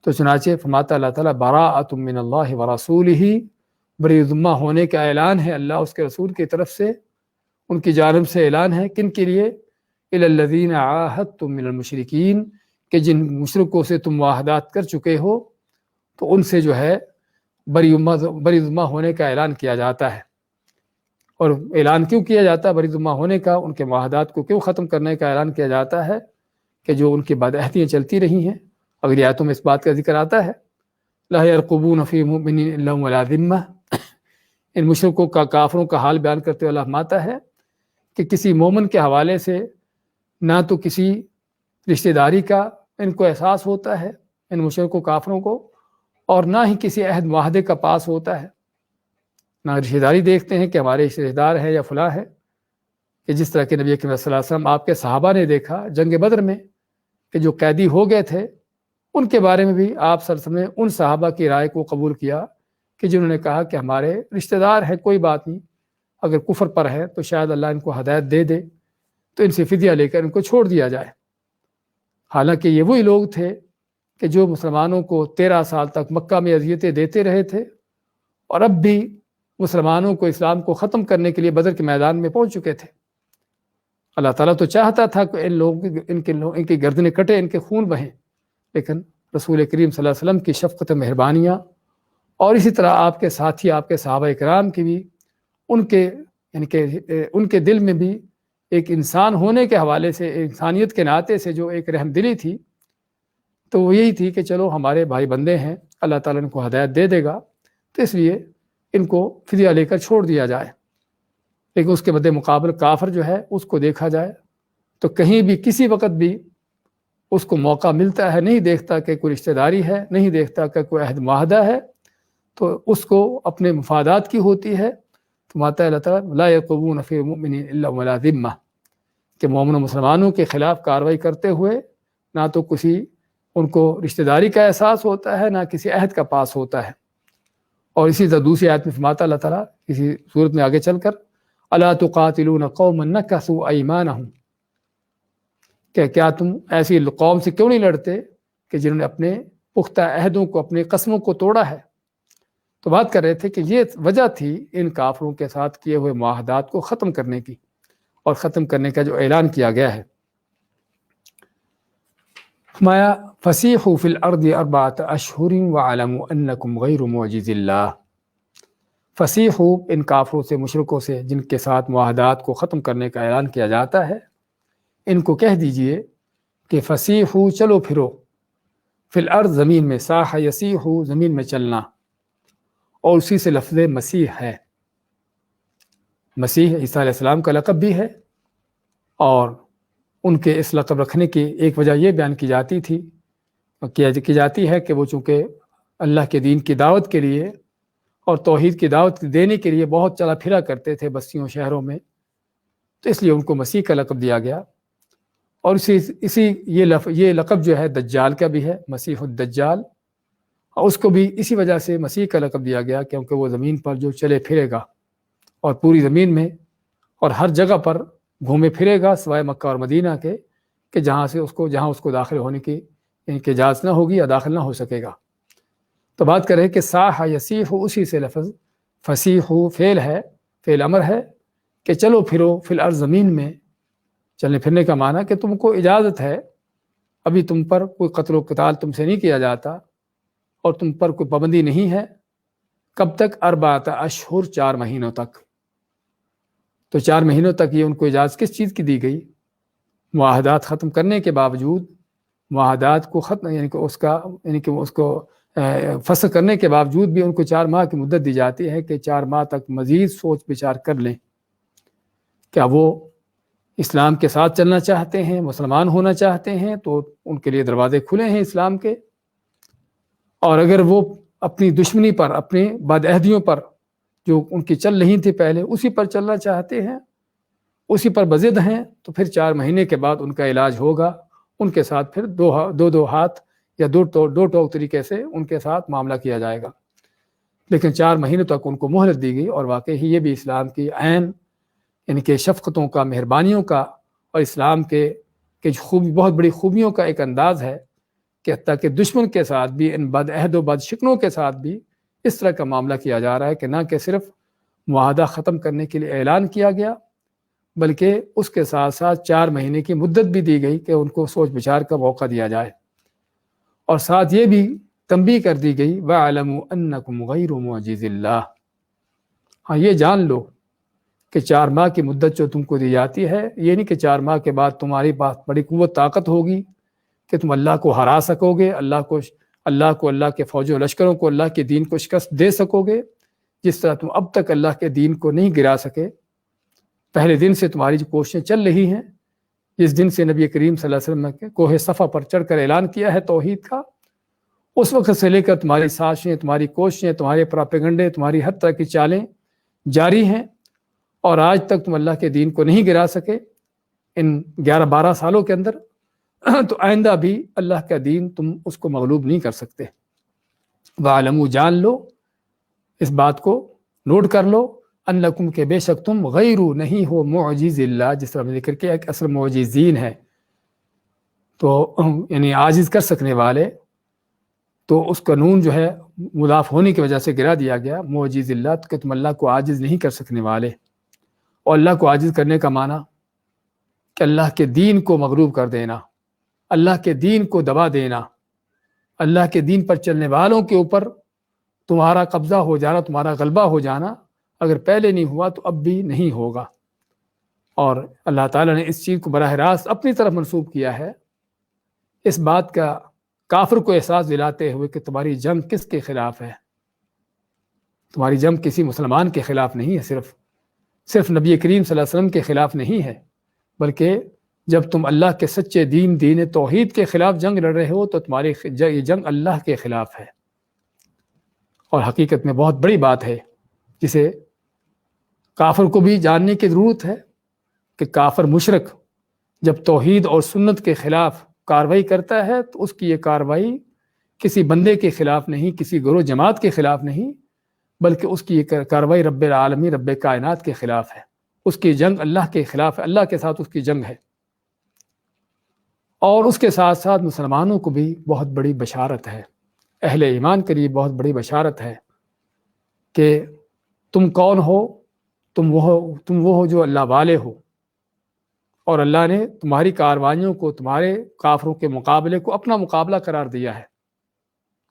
تو چنانچہ فرماتا اللہ تعالیٰ براءۃ من اللہ ورسولہ، بری ذمہ ہونے کا اعلان ہے اللہ اس کے رسول کی طرف سے، ان کی جانب سے اعلان ہے۔ کن کے لیے؟ الی الذین عاہدتم من المشرکین، کہ جن مشرکوں سے تم معاہدات کر چکے ہو، تو ان سے جو ہے بری ذمہ ہونے کا اعلان کیا جاتا ہے۔ اور اعلان کیوں کیا جاتا ہے بری ذمہ ہونے کا، ان کے معاہدات کو کیوں ختم کرنے کا اعلان کیا جاتا ہے؟ کہ جو ان کی بدعہدیاں چلتی رہی ہیں، اگلی آیتوں میں اس بات کا ذکر آتا ہے، لا یرقبون فی مؤمن الا ولا ذمہ، ان مشرکوں کا، کافروں کا حال بیان کرتے ہوئے اللہ فرماتا ہے کہ کسی مومن کے حوالے سے نہ تو کسی رشتہ داری کا ان کو احساس ہوتا ہے، ان مشرکوں کافروں کو، اور نہ ہی کسی عہد معاہدے کا پاس ہوتا ہے، نہ رشتہ داری دیکھتے ہیں کہ ہمارے رشتہ دار ہے یا فلاں ہے، کہ جس طرح کہ نبی کریم صلی اللہ علیہ وسلم آپ کے صحابہ نے دیکھا جنگ بدر میں کہ جو قیدی ہو گئے تھے، ان کے بارے میں بھی آپ صلی اللہ علیہ وسلم نے ان صحابہ کی رائے کو قبول کیا کہ جنہوں نے کہا کہ ہمارے رشتہ دار ہیں، کوئی بات نہیں، اگر کفر پر ہے تو شاید اللہ ان کو ہدایت دے دے، تو ان سے فدیہ لے کر ان کو چھوڑ دیا جائے۔ حالانکہ یہ وہی لوگ تھے کہ جو مسلمانوں کو 13 سال تک مکہ میں اذیتیں دیتے رہے تھے، اور اب بھی مسلمانوں کو، اسلام کو ختم کرنے کے لیے بدر کے میدان میں پہنچ چکے تھے۔ اللہ تعالیٰ تو چاہتا تھا کہ ان کی گردنیں کٹے، ان کے خون بہیں، لیکن رسول کریم صلی اللہ علیہ وسلم کی شفقت مہربانیاں، اور اسی طرح آپ کے ساتھی، آپ کے صحابہ کرام کی بھی ان کے دل میں بھی ایک انسان ہونے کے حوالے سے، انسانیت کے ناطے سے جو ایک رحم دلی تھی، تو وہ یہی تھی کہ چلو ہمارے بھائی بندے ہیں، اللہ تعالیٰ ان کو ہدایت دے دے گا، تو اس لیے ان کو فدیہ لے کر چھوڑ دیا جائے۔ لیکن اس کے بدے مقابل کافر جو ہے اس کو دیکھا جائے تو کہیں بھی کسی وقت بھی اس کو موقع ملتا ہے، نہیں دیکھتا کہ کوئی رشتہ داری ہے، نہیں دیکھتا کہ کوئی عہد معاہدہ ہے، تو اس کو اپنے مفادات کی ہوتی ہے۔ تو ماتا اللہ تعالیٰ لا یرقبون فی مؤمن الا ولا ذمہ، کہ مومن و مسلمانوں کے خلاف کارروائی کرتے ہوئے نہ تو کسی ان کو رشتہ داری کا احساس ہوتا ہے، نہ کسی عہد کا پاس ہوتا ہے۔ اور اسی طرح دوسری آیت میں فرماتا اللہ تعالیٰ کسی صورت میں آگے چل کر، الا تقاتلون قوما نکثوا ایمانہم، کہ کیا تم ایسی قوم سے کیوں نہیں لڑتے کہ جنہوں نے اپنے پختہ عہدوں کو، اپنے قسموں کو توڑا ہے۔ تو بات کر رہے تھے کہ یہ وجہ تھی ان کافروں کے ساتھ کیے ہوئے معاہدات کو ختم کرنے کی، اور ختم کرنے کا جو اعلان کیا گیا ہے۔ فرمایا فسیحوا فی الارض 4 اشہر واعلموا انکم غیر معجز اللہ۔ فسیحوا، ان کافروں سے، مشرکوں سے جن کے ساتھ معاہدات کو ختم کرنے کا اعلان کیا جاتا ہے، ان کو کہہ دیجئے کہ فسیحوا، چلو پھرو، فی الارض، زمین میں، ساح یسیح، زمین میں چلنا، اور اسی سے لفظ مسیح ہے۔ مسیح عیسیٰ علیہ السلام کا لقب بھی ہے، اور ان کے اس لقب رکھنے کی ایک وجہ یہ بیان کی جاتی ہے کہ وہ چونکہ اللہ کے دین کی دعوت کے لیے اور توحید کی دعوت دینے کے لیے بہت چلا پھرا کرتے تھے بستیوں، شہروں میں، تو اس لیے ان کو مسیح کا لقب دیا گیا۔ اور یہ لقب جو ہے دجال کا بھی ہے، مسیح الدجال، اور اس کو بھی اسی وجہ سے مسیح کا لقب دیا گیا کیونکہ وہ زمین پر جو چلے پھرے گا اور پوری زمین میں اور ہر جگہ پر گھومے پھرے گا سوائے مکہ اور مدینہ کے، کہ جہاں اس کو داخل ہونے کی اجازت نہ ہوگی یا داخل نہ ہو سکے گا۔ تو بات کریں کہ صاح یصیح، اسی سے لفظ فصیح فعل ہے، فعل امر ہے کہ چلو پھرو فی الارض، زمین میں چلنے پھرنے کا معنی کہ تم کو اجازت ہے، ابھی تم پر کوئی قتل و قتال تم سے نہیں کیا جاتا اور تم پر کوئی پابندی نہیں ہے۔ کب تک؟ 4 اشہر، 4 مہینوں تک۔ تو 4 مہینوں تک یہ ان کو اجازت کس چیز کی دی گئی؟ معاہدات ختم کرنے کے باوجود، معاہدات کو ختم یعنی کہ اس کو فسخ کرنے کے باوجود بھی ان کو 4 ماہ کی مدت دی جاتی ہے کہ 4 ماہ تک مزید سوچ بچار کر لیں، کیا وہ اسلام کے ساتھ چلنا چاہتے ہیں، مسلمان ہونا چاہتے ہیں، تو ان کے لیے دروازے کھلے ہیں اسلام کے۔ اور اگر وہ اپنی دشمنی پر، اپنی بدعہدیوں پر جو ان کی چل رہی تھی پہلے، اسی پر چلنا چاہتے ہیں، اسی پر بضد ہیں، تو پھر 4 مہینے کے بعد ان کا علاج ہوگا، ان کے ساتھ پھر دو ہاتھ یا دو ٹوک طریقے سے ان کے ساتھ معاملہ کیا جائے گا۔ لیکن 4 مہینوں تک ان کو مہلت دی گئی، اور واقعی یہ بھی اسلام کی عین یعنی کہ شفقتوں کا، مہربانیوں کا اور اسلام کے بہت بڑی خوبیوں کا ایک انداز ہے کہ حتیٰ کہ دشمن کے ساتھ بھی، ان بد عہد و بد شکنوں کے ساتھ بھی اس طرح کا معاملہ کیا جا رہا ہے کہ نہ کہ صرف معاہدہ ختم کرنے کے لیے اعلان کیا گیا، بلکہ اس کے ساتھ ساتھ 4 مہینے کی مدت بھی دی گئی کہ ان کو سوچ بچار کا موقع دیا جائے، اور ساتھ یہ بھی تنبیہ کر دی گئی وَاعْلَمُوا أَنَّكُمْ غَيْرُ مُعْجِزِ اللَّهِ، ہاں یہ جان لو کہ 4 ماہ کی مدت جو تم کو دی جاتی ہے، یہ نہیں کہ 4 ماہ کے بعد تمہاری بات بڑی قوت طاقت ہوگی کہ تم اللہ کو ہرا سکو گے، اللہ کے فوج و لشکروں کو، اللہ کے دین کو شکست دے سکو گے، جس طرح تم اب تک اللہ کے دین کو نہیں گرا سکے۔ پہلے دن سے تمہاری جو کوششیں چل رہی ہیں، جس دن سے نبی کریم صلی اللہ علیہ وسلم نے کوہ صفا پر چڑھ کر اعلان کیا ہے توحید کا، اس وقت سے لے کر تمہاری سازشیں، تمہاری کوششیں، تمہارے پراپیگنڈے، تمہاری ہر طرح کی چالیں جاری ہیں، اور آج تک تم اللہ کے دین کو نہیں گرا سکے ان 11-12 سالوں کے اندر، تو آئندہ بھی اللہ کا دین تم اس کو مغلوب نہیں کر سکتے۔ وَاعْلَمُوا، جان لو، اس بات کو نوٹ کر لو، انکم، کہ بے شک تم غیر نہیں ہو معجز اللہ، جس طرح ذکر کیا کہ اصل معجزین ہے تو یعنی عاجز کر سکنے والے، تو اس کا نون جو ہے مضاف ہونے کی وجہ سے گرا دیا گیا، معجز اللہ، کہ تم اللہ کو عاجز نہیں کر سکنے والے۔ اور اللہ کو عاجز کرنے کا معنی کہ اللہ کے دین کو مغلوب کر دینا، اللہ کے دین کو دبا دینا، اللہ کے دین پر چلنے والوں کے اوپر تمہارا قبضہ ہو جانا، تمہارا غلبہ ہو جانا، اگر پہلے نہیں ہوا تو اب بھی نہیں ہوگا۔ اور اللہ تعالیٰ نے اس چیز کو براہ راست اپنی طرف منسوب کیا ہے، اس بات کا کافر کو احساس دلاتے ہوئے کہ تمہاری جنگ کس کے خلاف ہے؟ تمہاری جنگ کسی مسلمان کے خلاف نہیں ہے، صرف نبی کریم صلی اللہ علیہ وسلم کے خلاف نہیں ہے، بلکہ جب تم اللہ کے سچے دین توحید کے خلاف جنگ لڑ رہے ہو تو تمہاری یہ جنگ اللہ کے خلاف ہے۔ اور حقیقت میں بہت بڑی بات ہے جسے کافر کو بھی جاننے کی ضرورت ہے کہ کافر مشرک جب توحید اور سنت کے خلاف کاروائی کرتا ہے تو اس کی یہ کاروائی کسی بندے کے خلاف نہیں، کسی گروہ جماعت کے خلاف نہیں، بلکہ اس کی یہ کاروائی رب العالمین، رب کائنات کے خلاف ہے۔ اس کی جنگ اللہ کے خلاف ہے، اللہ کے ساتھ اس کی جنگ ہے۔ اور اس کے ساتھ ساتھ مسلمانوں کو بھی بہت بڑی بشارت ہے، اہل ایمان کے لیے بہت بڑی بشارت ہے کہ تم کون ہو؟ تم وہ ہو جو اللہ والے ہو، اور اللہ نے تمہاری کاروائیوں کو، تمہارے کافروں کے مقابلے کو اپنا مقابلہ قرار دیا ہے،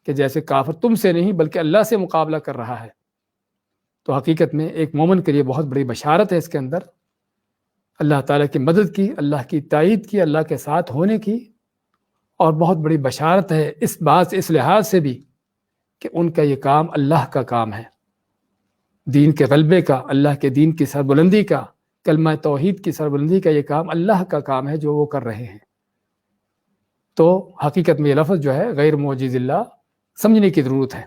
کہ جیسے کافر تم سے نہیں بلکہ اللہ سے مقابلہ کر رہا ہے۔ تو حقیقت میں ایک مومن کے لیے بہت بڑی بشارت ہے اس کے اندر، اللہ تعالیٰ کی مدد کی، اللہ کی تائید کی، اللہ کے ساتھ ہونے کی، اور بہت بڑی بشارت ہے اس بات سے، اس لحاظ سے بھی کہ ان کا یہ کام اللہ کا کام ہے، دین کے غلبے کا، اللہ کے دین کی سربلندی کا، کلمہ توحید کی سربلندی کا یہ کام اللہ کا کام ہے جو وہ کر رہے ہیں۔ تو حقیقت میں یہ لفظ جو ہے غیر معجز اللہ سمجھنے کی ضرورت ہے،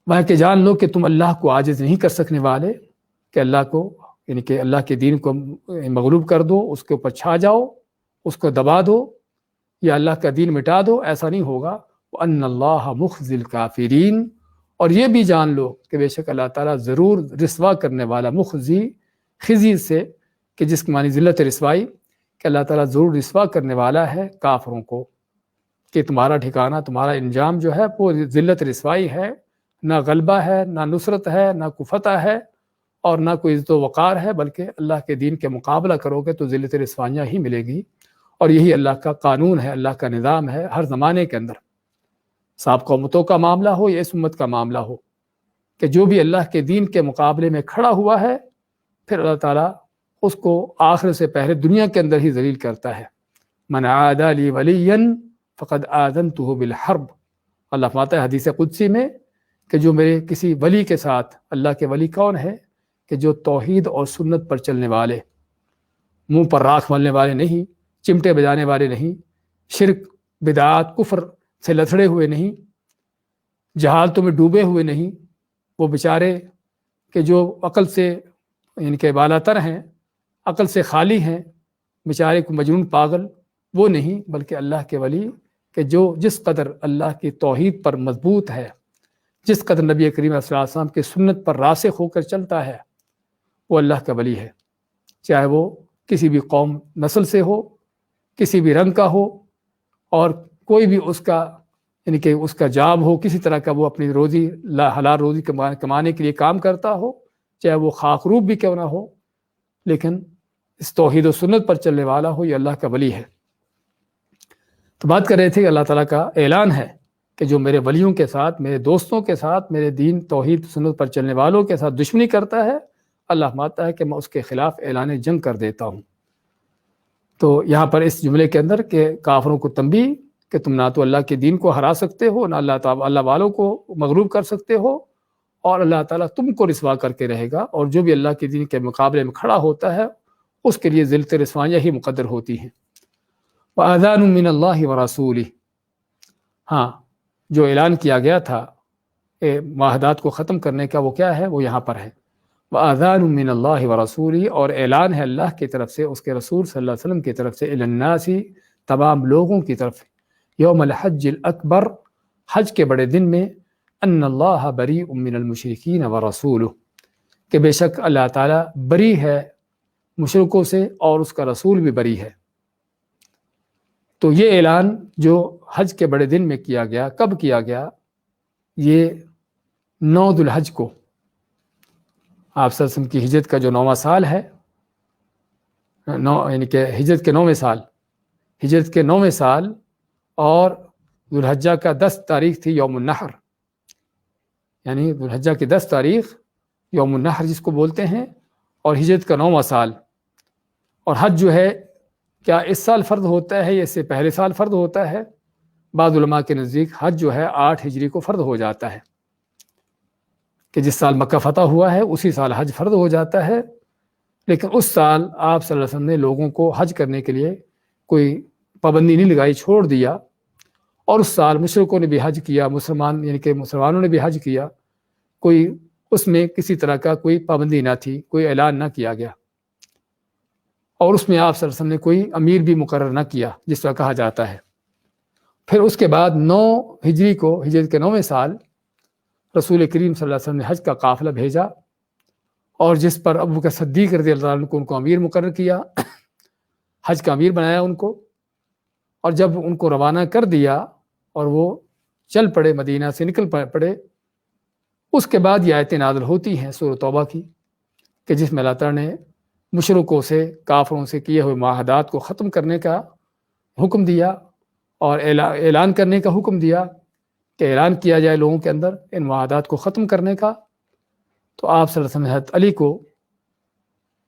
وہاں کہ جان لو کہ تم اللہ کو عاجز نہیں کر سکنے والے، کہ اللہ کو یعنی کہ اللہ کے دین کو مغلوب کر دو، اس کے اوپر چھا جاؤ، اس کو دبا دو یا اللہ کا دین مٹا دو، ایسا نہیں ہوگا۔ وَأَنَّ اللَّهَ مُخْزِي الْكَافِرِينَ، اور یہ بھی جان لو کہ بے شک اللہ تعالیٰ ضرور رسوا کرنے والا، مخزی خزی سے کہ جس کی معنی ذلت رسوائی، کہ اللہ تعالیٰ ضرور رسوا کرنے والا ہے کافروں کو، کہ تمہارا ٹھکانہ، تمہارا انجام جو ہے وہ ذلت رسوائی ہے، نہ غلبہ ہے، نہ نصرت ہے، نہ کوئی فتح ہے، اور نہ کوئی عزت و وقار ہے، بلکہ اللہ کے دین کے مقابلہ کرو گے تو ذلت رسوائیاں ہی ملے گی۔ اور یہی اللہ کا قانون ہے، اللہ کا نظام ہے ہر زمانے کے اندر، سابقہ امتوں کا معاملہ ہو یا اس امت کا معاملہ ہو، کہ جو بھی اللہ کے دین کے مقابلے میں کھڑا ہوا ہے، پھر اللہ تعالیٰ اس کو آخر سے پہلے دنیا کے اندر ہی ذلیل کرتا ہے۔ من عادى لي وليا فقد آذنته بالحرب، اللہ فرماتا ہے حدیث قدسی میں کہ جو میرے کسی ولی کے ساتھ، اللہ کے ولی کون ہے؟ کہ جو توحید اور سنت پر چلنے والے، منہ پر راکھ ملنے والے نہیں، چمٹے بجانے والے نہیں، شرک بدعات کفر سے لتھڑے ہوئے نہیں، جہالتوں میں ڈوبے ہوئے نہیں، وہ بیچارے کہ جو عقل سے ان کے بالا تر ہیں، عقل سے خالی ہیں، بیچارے کو مجنون پاگل وہ نہیں، بلکہ اللہ کے ولی کہ جو جس قدر اللہ کی توحید پر مضبوط ہے، جس قدر نبی کریم صلی اللہ علیہ وسلم کی سنت پر راسخ ہو کر چلتا ہے، وہ اللہ کا ولی ہے، چاہے وہ کسی بھی قوم نسل سے ہو، کسی بھی رنگ کا ہو، اور کوئی بھی اس کا یعنی کہ اس کا جاب ہو، کسی طرح کا وہ اپنی روزی حلال روزی کمانے کے لیے کام کرتا ہو، چاہے وہ خاک روب بھی کیوں نہ ہو، لیکن اس توحید و سنت پر چلنے والا ہو، یہ اللہ کا ولی ہے۔ تو بات کر رہے تھے کہ اللہ تعالیٰ کا اعلان ہے کہ جو میرے ولیوں کے ساتھ، میرے دوستوں کے ساتھ، میرے دین توحید سنت پر چلنے والوں کے ساتھ دشمنی کرتا ہے، اللہ مانتا ہے کہ میں اس کے خلاف اعلان جنگ کر دیتا ہوں۔ تو یہاں پر اس جملے کے اندر کہ کافروں کو تنبیہ کہ تم نہ تو اللہ کے دین کو ہرا سکتے ہو، نہ اللہ والوں کو مغلوب کر سکتے ہو، اور اللہ تعالیٰ تم کو رسوا کر کے رہے گا، اور جو بھی اللہ کے دین کے مقابلے میں کھڑا ہوتا ہے اس کے لیے ذلت رسوائیاں ہی مقدر ہوتی ہیں۔ وَأَذَانٌ مِّنَ اللَّهِ وَرَسُولِهِ، ہاں جو اعلان کیا گیا تھا معاہدات کو ختم کرنے کا، وہ کیا ہے؟ وہ یہاں پر ہے وَأَذَانٌ مِّنَ اللَّهِ وَرَسُولِهِ، اور اعلان ہے اللہ کی طرف سے، اس کے رسول صلی اللہ علیہ وسلم کی طرف سے، إِلَى النَّاسِ، تمام لوگوں کی طرف، یوم الحج الاکبر، حج کے بڑے دن میں، ان اللہ بریء من المشرکین ورسولہ، کہ بے شک اللہ تعالیٰ بری ہے مشرکوں سے اور اس کا رسول بھی بری ہے۔ تو یہ اعلان جو حج کے بڑے دن میں کیا گیا، کب کیا گیا؟ یہ 9 ذو الحج کو، آپ صلی اللہ علیہ وسلم کی ہجرت کا جو 9واں سال ہے، یعنی کہ ہجرت کے 9ویں سال، ہجرت کے 9ویں سال، اور ذو الحجہ کا 10 تاریخ تھی یوم النحر، یعنی ذو الحجہ کی 10 تاریخ یوم النحر جس کو بولتے ہیں، اور ہجرت کا 9واں سال۔ اور حج جو ہے کیا اس سال فرض ہوتا ہے یا اس سے پہلے سال فرض ہوتا ہے؟ بعض علماء کے نزدیک حج جو ہے 8 ہجری کو فرض ہو جاتا ہے، کہ جس سال مکہ فتح ہوا ہے اسی سال حج فرض ہو جاتا ہے، لیکن اس سال آپ صلی اللہ علیہ وسلم نے لوگوں کو حج کرنے کے لیے کوئی پابندی نہیں لگائی، چھوڑ دیا، اور اس سال مشرکوں نے بھی حج کیا، یعنی کہ مسلمانوں نے بھی حج کیا، کوئی اس میں کسی طرح کا کوئی پابندی نہ تھی، کوئی اعلان نہ کیا گیا، اور اس میں آپ صلی اللہ علیہ وسلم نے کوئی امیر بھی مقرر نہ کیا جس طرح کہا جاتا ہے۔ پھر اس کے بعد 9 ہجری کو، ہجرت کے 9ویں سال، رسول کریم صلی اللہ علیہ وسلم نے حج کا قافلہ بھیجا، اور جس پر ابوبکر صدیق رضی اللہ عنہ کو ان کو امیر مقرر کیا، حج کا امیر بنایا ان کو، اور جب ان کو روانہ کر دیا اور وہ چل پڑے، مدینہ سے نکل پڑے، اس کے بعد یہ آیتیں نازل ہوتی ہیں سورۃ توبہ کی، کہ جس میں اللہ تعالیٰ نے مشرکوں سے، کافروں سے کیے ہوئے معاہدات کو ختم کرنے کا حکم دیا، اور اعلان کرنے کا حکم دیا کہ اعلان کیا جائے لوگوں کے اندر ان معاہدات کو ختم کرنے کا۔ تو آپ صلی اللہ علیہ وسلم نے حضرت علی کو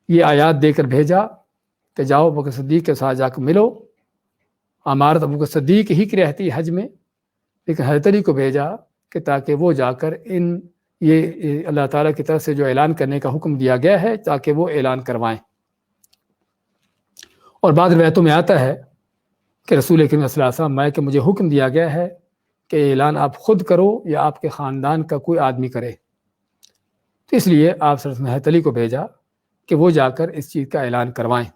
یہ آیات دے کر بھیجا کہ جاؤ ابوبکر صدیق کے ساتھ جا کر ملو، امارت ابوبکر صدیق ہی کی رہتی حج میں، لیکن حضرت علی کو بھیجا کہ تاکہ وہ جا کر یہ اللہ تعالیٰ کی طرف سے جو اعلان کرنے کا حکم دیا گیا ہے تاکہ وہ اعلان کروائیں۔ اور بعض روایتوں میں آتا ہے کہ رسول کریم صلی اللہ علیہ وسلم کہ مجھے حکم دیا گیا ہے کہ اعلان آپ خود کرو یا آپ کے خاندان کا کوئی آدمی کرے، تو اس لیے آپ صلی اللہ علیہ وسلم نے حضرت علی کو بھیجا کہ وہ جا کر اس چیز کا اعلان کروائیں۔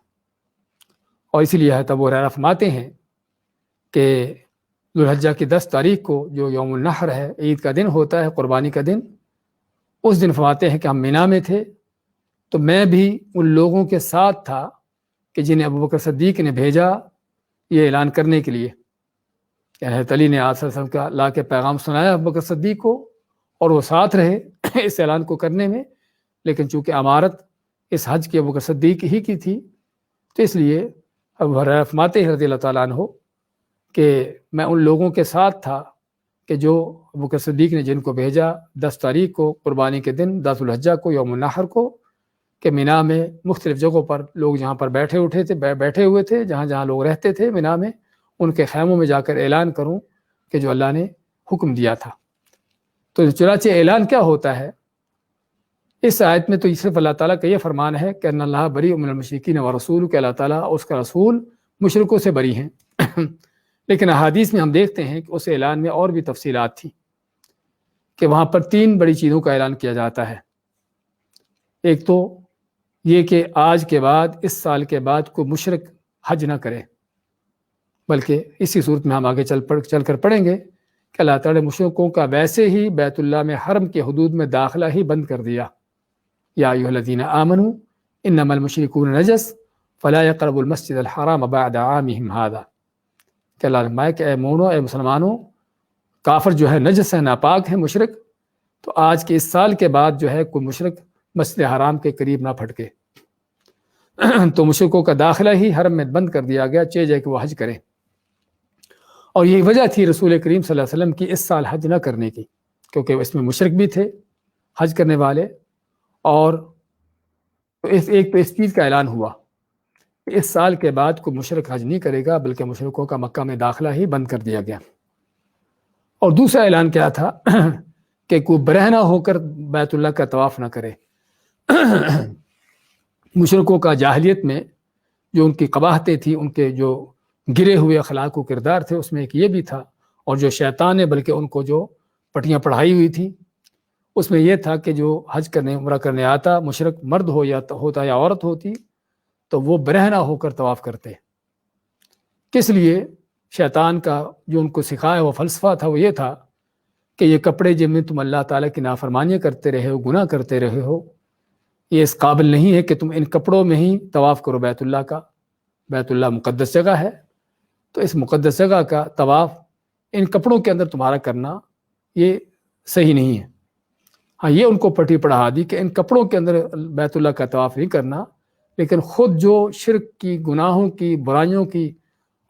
اور اسی لیے حضرت ابو ہریرہ فرماتے ہیں کہ ذوالحجہ کی 10 تاریخ کو جو یوم النحر ہے، عید کا دن ہوتا ہے، قربانی کا دن، اس دن فرماتے ہیں کہ ہم مینا میں تھے تو میں بھی ان لوگوں کے ساتھ تھا کہ جنہیں ابوبکر صدیق نے بھیجا یہ اعلان کرنے کے لیے۔ یعنی حضرت علی نے آپ صلی اللہ علیہ وسلم کا لا کے پیغام سنایا ابوبکر صدیق کو، اور وہ ساتھ رہے اس اعلان کو کرنے میں، لیکن چونکہ امارت اس حج کی ابوبکر صدیق ہی کی تھی، تو اس لیے ابو ہریرہ فرماتے ہیں رضی اللہ تعالیٰ عنہ کہ میں ان لوگوں کے ساتھ تھا کہ جو ابوبکر صدیق نے جن کو بھیجا 10 تاریخ کو قربانی کے دن، 10 ذوالحجہ کو، یوم النحر کو، کہ مینا میں مختلف جگہوں پر لوگ جہاں پر بیٹھے ہوئے تھے، جہاں جہاں لوگ رہتے تھے مینا میں، ان کے خیموں میں جا کر اعلان کروں کہ جو اللہ نے حکم دیا تھا۔ تو چنانچہ اعلان کیا ہوتا ہے اس آیت میں؟ تو صرف اللہ تعالیٰ کا یہ فرمان ہے کہ ان اللہ بری من المشرکین ورسول، کہ اللہ تعالیٰ اور اس کا رسول مشرکوں سے بری ہیں۔ لیکن احادیث میں ہم دیکھتے ہیں کہ اس اعلان میں اور بھی تفصیلات تھیں، کہ وہاں پر 3 بڑی چیزوں کا اعلان کیا جاتا ہے۔ ایک تو یہ کہ آج کے بعد، اس سال کے بعد کوئی مشرک حج نہ کرے، بلکہ اسی صورت میں ہم آگے چل کر پڑھیں گے کہ اللہ تعالیٰ نے مشرکوں کا ویسے ہی بیت اللہ میں حرم کے حدود میں داخلہ ہی بند کر دیا۔ یا ایھا الذین آمنوا انما المشرکون نجس فلا یقربوا المسجد الحرام بعد عامهم ھذا، کہ اللہ نے فرمایا کہ اے مومنو، اے مسلمانوں، کافر جو ہے نجس ہے، ناپاک ہے، مشرک، تو آج کے اس سال کے بعد جو ہے کوئی مشرک مسجد حرام کے قریب نہ پھٹکے۔ تو مشرکوں کا داخلہ ہی حرم میں بند کر دیا گیا، چاہے کہ وہ حج کریں۔ اور یہی وجہ تھی رسول کریم صلی اللہ علیہ وسلم کی اس سال حج نہ کرنے کی، کیونکہ اس میں مشرک بھی تھے حج کرنے والے، اور ایک تو اس چیز کا اعلان ہوا کہ اس سال کے بعد کوئی مشرک حج نہیں کرے گا، بلکہ مشرکوں کا مکہ میں داخلہ ہی بند کر دیا گیا۔ اور دوسرا اعلان کیا تھا کہ کوئی برہنہ ہو کر بیت اللہ کا طواف نہ کرے۔ مشرکوں کا جاہلیت میں جو ان کی قباحتیں تھیں، ان کے جو گرے ہوئے اخلاق و کردار تھے، اس میں ایک یہ بھی تھا، اور جو شیطان نے بلکہ ان کو جو پٹیاں پڑھائی ہوئی تھیں، اس میں یہ تھا کہ جو حج کرنے، عمرہ کرنے آتا، مشرک مرد ہو یا ہوتا یا عورت ہوتی، تو وہ برہنہ ہو کر طواف کرتے۔ کس لیے؟ شیطان کا جو ان کو سکھایا وہ فلسفہ تھا، وہ یہ تھا کہ یہ کپڑے جن میں تم اللہ تعالیٰ کی نافرمانیاں کرتے رہے ہو، گناہ کرتے رہے ہو، یہ اس قابل نہیں ہے کہ تم ان کپڑوں میں ہی طواف کرو بیت اللہ کا۔ بیت اللہ مقدس جگہ ہے، تو اس مقدس جگہ کا طواف ان کپڑوں کے اندر تمہارا کرنا یہ صحیح نہیں ہے۔ ہاں، یہ ان کو پٹی پڑھا دی کہ ان کپڑوں کے اندر بیت اللہ کا طواف نہیں کرنا، لیکن خود جو شرک کی، گناہوں کی، برائیوں کی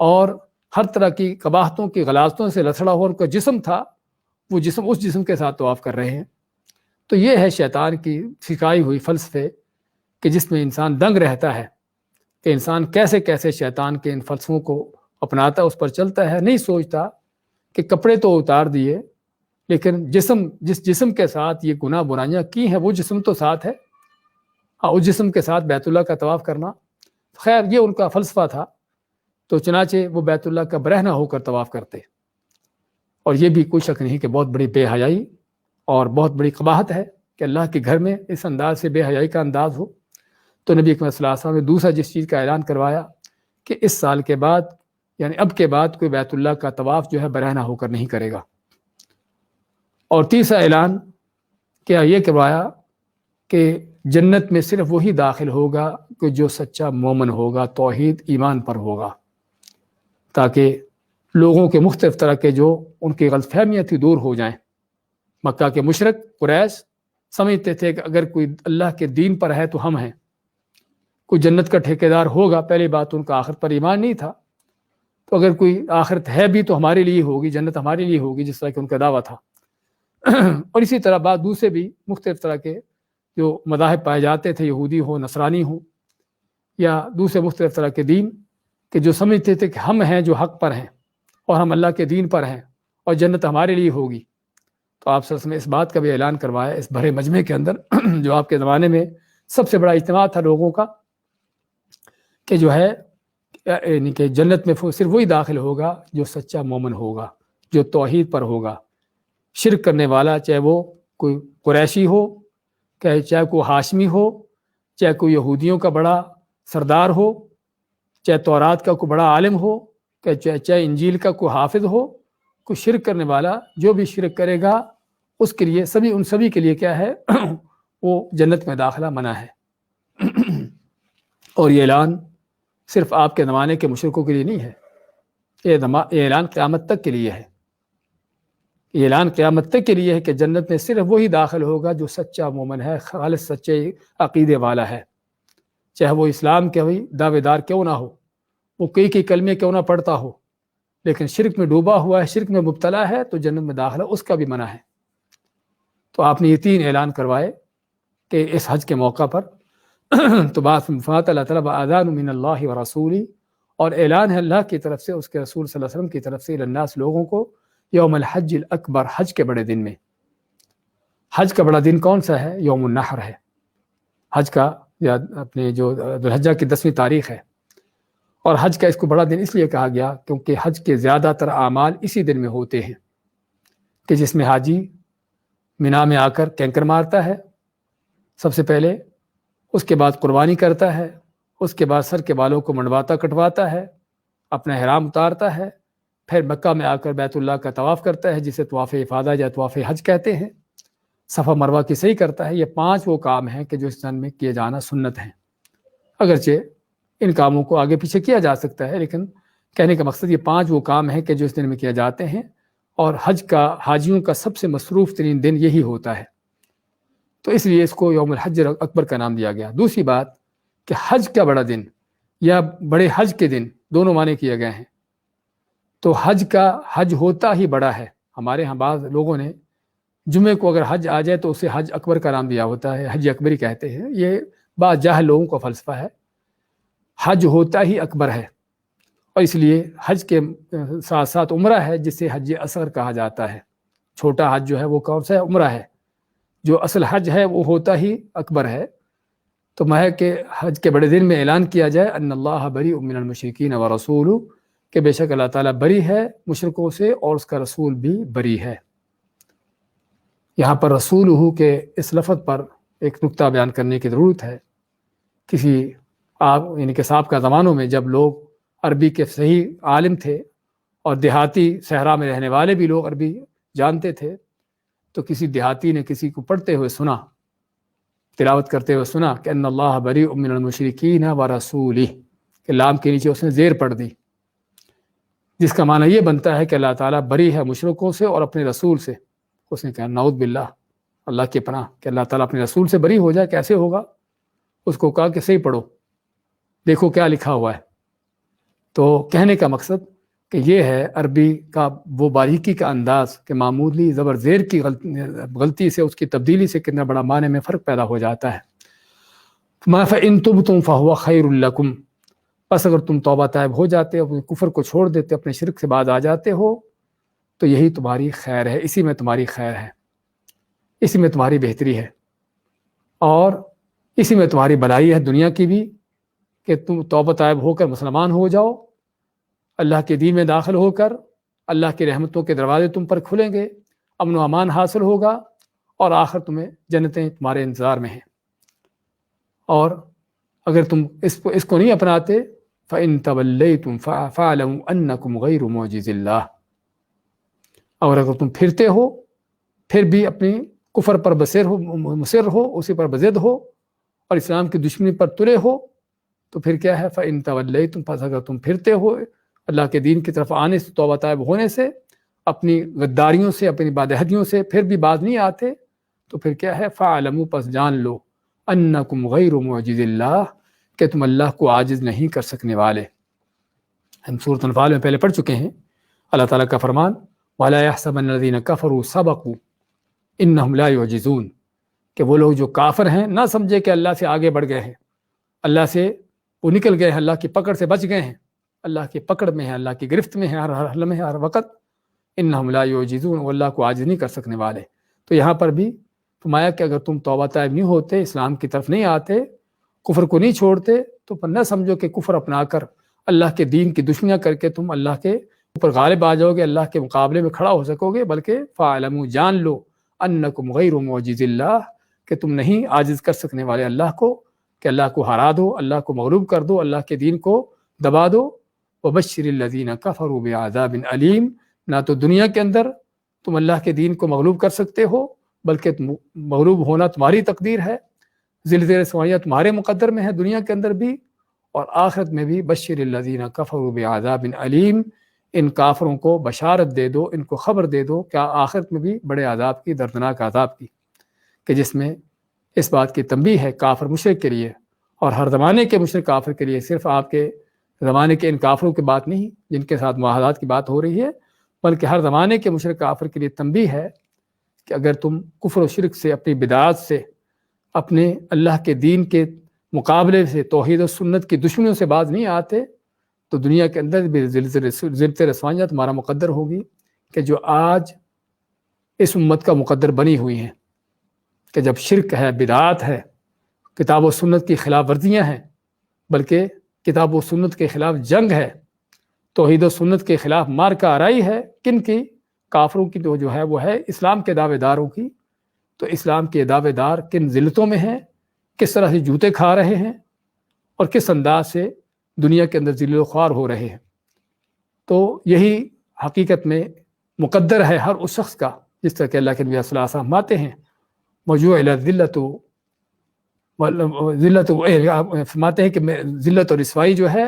اور ہر طرح کی قباحتوں کی، غلاظتوں سے لسڑا ہوا ان کا جسم تھا، وہ جسم اس جسم کے ساتھ طواف کر رہے ہیں۔ تو یہ ہے شیطان کی سکھائی ہوئی فلسفے کہ جس میں انسان دنگ رہتا ہے کہ انسان کیسے کیسے شیطان کے ان فلسفوں کو اپناتا، اس پر چلتا ہے، نہیں سوچتا کہ کپڑے تو اتار دیے، لیکن جس جسم کے ساتھ یہ گناہ برائیاں کی ہیں وہ جسم تو ساتھ ہے، اس جسم کے ساتھ بیت اللہ کا طواف کرنا۔ خیر، یہ ان کا فلسفہ تھا، تو چنانچہ وہ بیت اللہ کا برہنہ ہو کر طواف کرتے، اور یہ بھی کوئی شک نہیں کہ بہت بڑی بے حیائی اور بہت بڑی قباحت ہے کہ اللہ کے گھر میں اس انداز سے بے حیائی کا انداز ہو۔ تو نبی اکرم صلی اللہ علیہ وسلم نے دوسرا جس چیز کا اعلان کروایا کہ اس سال کے بعد، یعنی اب کے بعد، کوئی بیت اللہ کا طواف جو ہے برہنہ ہو کر نہیں کرے گا۔ اور تیسرا اعلان کیا یہ کروایا کہ جنت میں صرف وہی داخل ہوگا کہ جو سچا مومن ہوگا، توحید ایمان پر ہوگا، تاکہ لوگوں کے مختلف طرح کے جو ان کی غلط فہمیاں تھی دور ہو جائیں۔ مکہ کے مشرک قریش سمجھتے تھے کہ اگر کوئی اللہ کے دین پر ہے تو ہم ہیں، کوئی جنت کا ٹھیکیدار ہوگا۔ پہلی بات ان کا آخرت پر ایمان نہیں تھا، تو اگر کوئی آخرت ہے بھی تو ہمارے لیے ہوگی، جنت ہمارے لیے ہوگی، جس طرح کہ ان کا دعویٰ تھا۔ اور اسی طرح بعد دوسرے بھی مختلف طرح کے جو مذاہب پائے جاتے تھے، یہودی ہو، نصرانی ہو، یا دوسرے مختلف طرح کے دین، کہ جو سمجھتے تھے کہ ہم ہیں جو حق پر ہیں اور ہم اللہ کے دین پر ہیں اور جنت ہمارے لیے ہوگی۔ تو آپ صلی اللہ علیہ وسلم نے اس بات کا بھی اعلان کروایا اس بھرے مجمع کے اندر، جو آپ کے زمانے میں سب سے بڑا اجتماع تھا لوگوں کا، کہ جو ہے یعنی کہ جنت میں صرف وہی داخل ہوگا جو سچا مومن ہوگا، جو توحید پر ہوگا۔ شرک کرنے والا، چاہے وہ کوئی قریشی ہو، چاہے کوئی ہاشمی ہو، چاہے کوئی یہودیوں کا بڑا سردار ہو، چاہے تورات کا کوئی بڑا عالم ہو، چاہے انجیل کا کوئی حافظ ہو، کوئی شرک کرنے والا جو بھی شرک کرے گا اس کے لیے ان سبھی کے لیے کیا ہے وہ جنت میں داخلہ منع ہے۔ اور یہ اعلان صرف آپ کے زمانے کے مشرکوں کے لیے نہیں ہے، یہ اعلان قیامت تک کے لیے ہے۔ یہ اعلان قیامت تک کے لیے ہے کہ جنت میں صرف وہی داخل ہوگا جو سچا مومن ہے، خالص سچے عقیدے والا ہے، چاہے وہ اسلام کے دعوے دار کیوں نہ ہو، وہ کئی کلمے کیوں نہ پڑھتا ہو، لیکن شرک میں ڈوبا ہوا ہے، شرک میں مبتلا ہے، تو جنت میں داخلہ اس کا بھی منع ہے۔ تو آپ نے یہ 3 اعلان کروائے کہ اس حج کے موقع پر تو بات مفاد اللہ تعالیٰ اذان من اللہ و رسولی، اور اعلان ہے اللہ کی طرف سے، اس کے رسول صلی اللہ علیہ وسلم کی طرف سے للناس لوگوں کو، یوم الحج الاکبر، حج کے بڑے دن میں۔ حج کا بڑا دن کون سا ہے؟ یوم النحر ہے حج کا، یا اپنے جو ذو الحجہ کی 10ویں تاریخ ہے۔ اور حج کا اس کو بڑا دن اس لیے کہا گیا کیونکہ حج کے زیادہ تر اعمال اسی دن میں ہوتے ہیں، کہ جس میں حاجی مینا میں آ کر کینکر مارتا ہے سب سے پہلے، اس کے بعد قربانی کرتا ہے، اس کے بعد سر کے بالوں کو منڈواتا کٹواتا ہے، اپنا احرام اتارتا ہے، پھر مکہ میں آ کر بیت اللہ کا طواف کرتا ہے جسے طواف افاضہ یا طواف حج کہتے ہیں، صفا مروہ کی صحیح کرتا ہے۔ یہ 5 وہ کام ہیں کہ جو اس دن میں کیے جانا سنت ہیں، اگرچہ ان کاموں کو آگے پیچھے کیا جا سکتا ہے، لیکن کہنے کا مقصد یہ 5 وہ کام ہیں کہ جو اس دن میں کیے جاتے ہیں، اور حاجیوں کا سب سے مصروف ترین دن یہی ہوتا ہے، تو اس لیے اس کو یوم الحج اکبر کا نام دیا گیا۔ دوسری بات کہ حج کا بڑا دن یا بڑے حج کے دن دونوں معنی کیے گئے ہیں، تو حج ہوتا ہی بڑا ہے۔ ہمارے ہاں بعض لوگوں نے جمعے کو اگر حج آ جائے تو اسے حج اکبر کا نام دیا ہوتا ہے، حج اکبری کہتے ہیں۔ یہ بعض جاہل لوگوں کا فلسفہ ہے، حج ہوتا ہی اکبر ہے، اور اس لیے حج کے ساتھ ساتھ عمرہ ہے جسے حج اصغر کہا جاتا ہے۔ چھوٹا حج جو ہے وہ کون سا ہے؟ عمرہ ہے۔ جو اصل حج ہے وہ ہوتا ہی اکبر ہے۔ تو میں کہ حج کے بڑے دن میں اعلان کیا جائے ان اللہ بریء من المشرکین ورسولہ، کہ بے شک اللہ تعالیٰ بری ہے مشرکوں سے اور اس کا رسول بھی بری ہے۔ یہاں پر رسولہ کے اس لفظ پر ایک نکتہ بیان کرنے کی ضرورت ہے۔ یعنی کہ سابقہ زمانوں میں جب لوگ عربی کے صحیح عالم تھے اور دیہاتی صحرا میں رہنے والے بھی لوگ عربی جانتے تھے، تو کسی دیہاتی نے کسی کو پڑھتے ہوئے سنا، تلاوت کرتے ہوئے سنا کہ ان اللہ بریء من المشرکین ورسولہ، کہ لام کے نیچے اس نے زیر پڑھ دی، جس کا معنی یہ بنتا ہے کہ اللہ تعالیٰ بری ہے مشرکوں سے اور اپنے رسول سے۔ اس نے کہا نعوذ باللہ، اللہ کی پناہ، کہ اللہ تعالیٰ اپنے رسول سے بری ہو جائے، کیسے ہوگا؟ اس کو کہا کہ صحیح پڑھو، دیکھو کیا لکھا ہوا ہے۔ تو کہنے کا مقصد کہ یہ ہے عربی کا وہ باریکی کا انداز کہ معمولی زبر زیر کی غلطی سے، اس کی تبدیلی سے کتنا بڑا معنی میں فرق پیدا ہو جاتا ہے۔ فَإِن تُبْتُمْ فَهُوَ خَيْرٌ لَكُمْ، بس اگر تم توبہ طائب ہو جاتے ہو، اپنے کفر کو چھوڑ دیتے، اپنے شرک سے باز آ جاتے ہو، تو یہی تمہاری خیر ہے، اسی میں تمہاری خیر ہے، اسی میں تمہاری بہتری ہے، اور اسی میں تمہاری بھلائی ہے دنیا کی بھی، کہ تم توبہ طائب ہو کر مسلمان ہو جاؤ، اللہ کے دین میں داخل ہو کر اللہ کی رحمتوں کے دروازے تم پر کھلیں گے، امن و امان حاصل ہوگا، اور آخر تمہیں جنتیں تمہارے انتظار میں ہیں۔ اور اگر تم اس کو نہیں اپناتے، فَإِن تَوَلَّيْتُمْ فَاعْلَمُوا أَنَّكُمْ غَيْرُ مُعْجِزِ اللَّهِ، اور اگر تم پھرتے ہو، پھر بھی اپنی کفر پر مصر ہو، اسی پر بضد ہو، اور اسلام کی دشمنی پر تلے ہو، تو پھر کیا ہے؟ فَإِن تَوَلَّيْتُمْ، پس اگر تم پھرتے ہو اللہ کے دین کی طرف آنے سے، توبہ طائب ہونے سے، اپنی غداریوں سے، اپنی بادہدیوں سے پھر بھی باز نہیں آتے، تو پھر کیا ہے؟ فَاعْلَمُوا، پس جان لو، أَنَّكُمْ غَيْرُ مُعْجِزِ اللَّهِ، کہ تم اللہ کو عاجز نہیں کر سکنے والے۔ ہم سورۃ انفال میں پہلے پڑھ چکے ہیں اللہ تعالیٰ کا فرمان وَلَا يَحْسَبَنَّ الَّذِينَ كَفَرُوا سَبَقُوا إِنَّهُمْ لَا يُعْجِزُونَ، کہ وہ لوگ جو کافر ہیں نہ سمجھے کہ اللہ سے آگے بڑھ گئے ہیں، اللہ سے وہ نکل گئے ہیں، اللہ کی پکڑ سے بچ گئے ہیں، اللہ کی پکڑ میں ہیں، اللہ کی گرفت میں ہیں ہر لمحے ہر وقت۔ إِنَّهُمْ لَا يُعْجِزُونَ، وہ اللہ کو عاجز نہیں کر سکنے والے۔ تو یہاں پر بھی فرمایا کہ اگر تم توبہ طائب نہیں ہوتے، اسلام کی طرف نہیں آتے، کفر کو نہیں چھوڑتے، تو پر نہ سمجھو کہ کفر اپنا کر اللہ کے دین کی دشمنیاں کر کے تم اللہ کے اوپر غالب آ جاؤ گے، اللہ کے مقابلے میں کھڑا ہو سکو گے، بلکہ فَاعْلَمُوا، جان لو، أَنَّكُمْ غَيْرُ مُعْجِزِ اللَّهِ، کہ تم نہیں عاجز کر سکنے والے اللہ کو، کہ اللہ کو ہرا دو، اللہ کو مغلوب کر دو، اللہ کے دین کو دبا دو. وبشر الذین کفروا بعذاب علیم. نہ تو دنیا کے اندر تم اللہ کے دین کو مغلوب کر سکتے ہو، بلکہ مغلوب ہونا تمہاری تقدیر ہے، ذل رسوائیاں تمہارے مقدر میں ہے دنیا کے اندر بھی اور آخرت میں بھی. بشر الذین کفروا بعذاب علیم. ان کافروں کو بشارت دے دو، ان کو خبر دے دو کیا آخرت میں بھی بڑے عذاب کی، دردناک عذاب کی، کہ جس میں اس بات کی تنبیہ ہے کافر مشرک کے لیے اور ہر زمانے کے مشرک کافر کے لیے. صرف آپ کے زمانے کے ان کافروں کی بات نہیں جن کے ساتھ معاہدات کی بات ہو رہی ہے، بلکہ ہر زمانے کے مشرک کافر کے لیے تنبیہ ہے کہ اگر تم کفر و شرک سے، اپنی بدعات سے، اپنے اللہ کے دین کے مقابلے سے، توحید و سنت کی دشمنیوں سے باز نہیں آتے تو دنیا کے اندر بھی ذلت رسوائیاں تمہارا مقدر ہوگی، کہ جو آج اس امت کا مقدر بنی ہوئی ہیں، کہ جب شرک ہے، بدعات ہے، کتاب و سنت کی خلاف ورزیاں ہیں، بلکہ کتاب و سنت کے خلاف جنگ ہے، توحید و سنت کے خلاف مار کا آرائی ہے. کن کی؟ کافروں کی. تو جو ہے وہ ہے اسلام کے دعوے داروں کی. تو اسلام کے دعوے دار کن ذلتوں میں ہیں، کس طرح سے جوتے کھا رہے ہیں اور کس انداز سے دنیا کے اندر ذلیل و خوار ہو رہے ہیں. تو یہی حقیقت میں مقدر ہے ہر اس شخص کا، جس طرح کہ اللہ کے نبی صلی اللہ علیہ وسلم فرماتے ہیں موجوع ذلت فرماتے ہیں کہ ذلت اور رسوائی جو ہے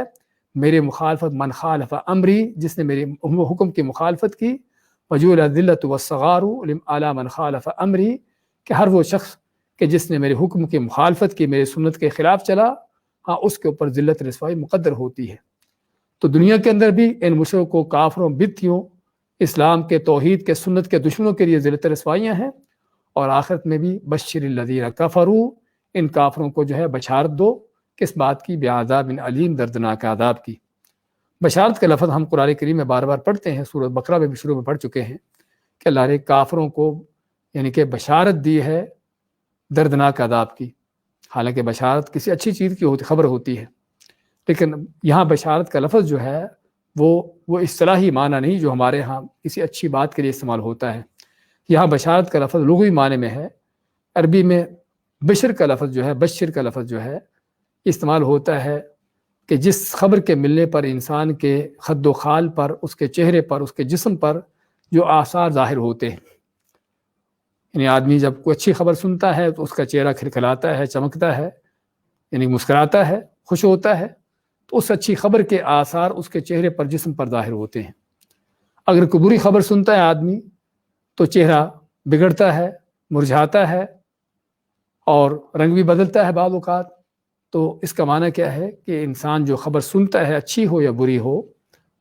میرے مخالفت، من خالف امری، جس نے میرے حکم کی مخالفت کی، موجوع ذلت والصغار علی من خالف امری، کہ ہر وہ شخص کہ جس نے میرے حکم کی مخالفت کی، میرے سنت کے خلاف چلا، ہاں اس کے اوپر ذلت رسوائی مقدر ہوتی ہے. تو دنیا کے اندر بھی ان مشرکوں، کافروں، بدعتیوں، اسلام کے، توحید کے، سنت کے دشمنوں کے لیے ذلت رسوائیاں ہیں، اور آخرت میں بھی بشر الذین کفروا، ان کافروں کو جو ہے بشارت دو. کس بات کی؟ بعذاب علیم، دردناک عذاب کی. بشارت کا لفظ ہم قرآن کریم میں بار بار پڑھتے ہیں، سورۃ بقرہ میں بھی شروع میں پڑھ چکے ہیں کہ اللہ نے کافروں کو یعنی کہ بشارت دی ہے دردناک عذاب کی. حالانکہ بشارت کسی اچھی چیز کی خبر ہوتی ہے، لیکن یہاں بشارت کا لفظ جو ہے وہ اصطلاحی معنی نہیں جو ہمارے ہاں کسی اچھی بات کے لیے استعمال ہوتا ہے. یہاں بشارت کا لفظ لغوی معنی میں ہے. عربی میں بشر کا لفظ جو ہے، بشر کا لفظ جو ہے استعمال ہوتا ہے کہ جس خبر کے ملنے پر انسان کے خد و خال پر، اس کے چہرے پر، اس کے جسم پر جو آثار ظاہر ہوتے ہیں. یعنی آدمی جب کوئی اچھی خبر سنتا ہے تو اس کا چہرہ کھلکھلاتا ہے، چمکتا ہے، یعنی مسکراتا ہے، خوش ہوتا ہے، تو اس اچھی خبر کے آثار اس کے چہرے پر، جسم پر ظاہر ہوتے ہیں. اگر کوئی بری خبر سنتا ہے آدمی تو چہرہ بگڑتا ہے، مرجھاتا ہے اور رنگ بھی بدلتا ہے بعض اوقات. تو اس کا معنی کیا ہے کہ انسان جو خبر سنتا ہے، اچھی ہو یا بری ہو،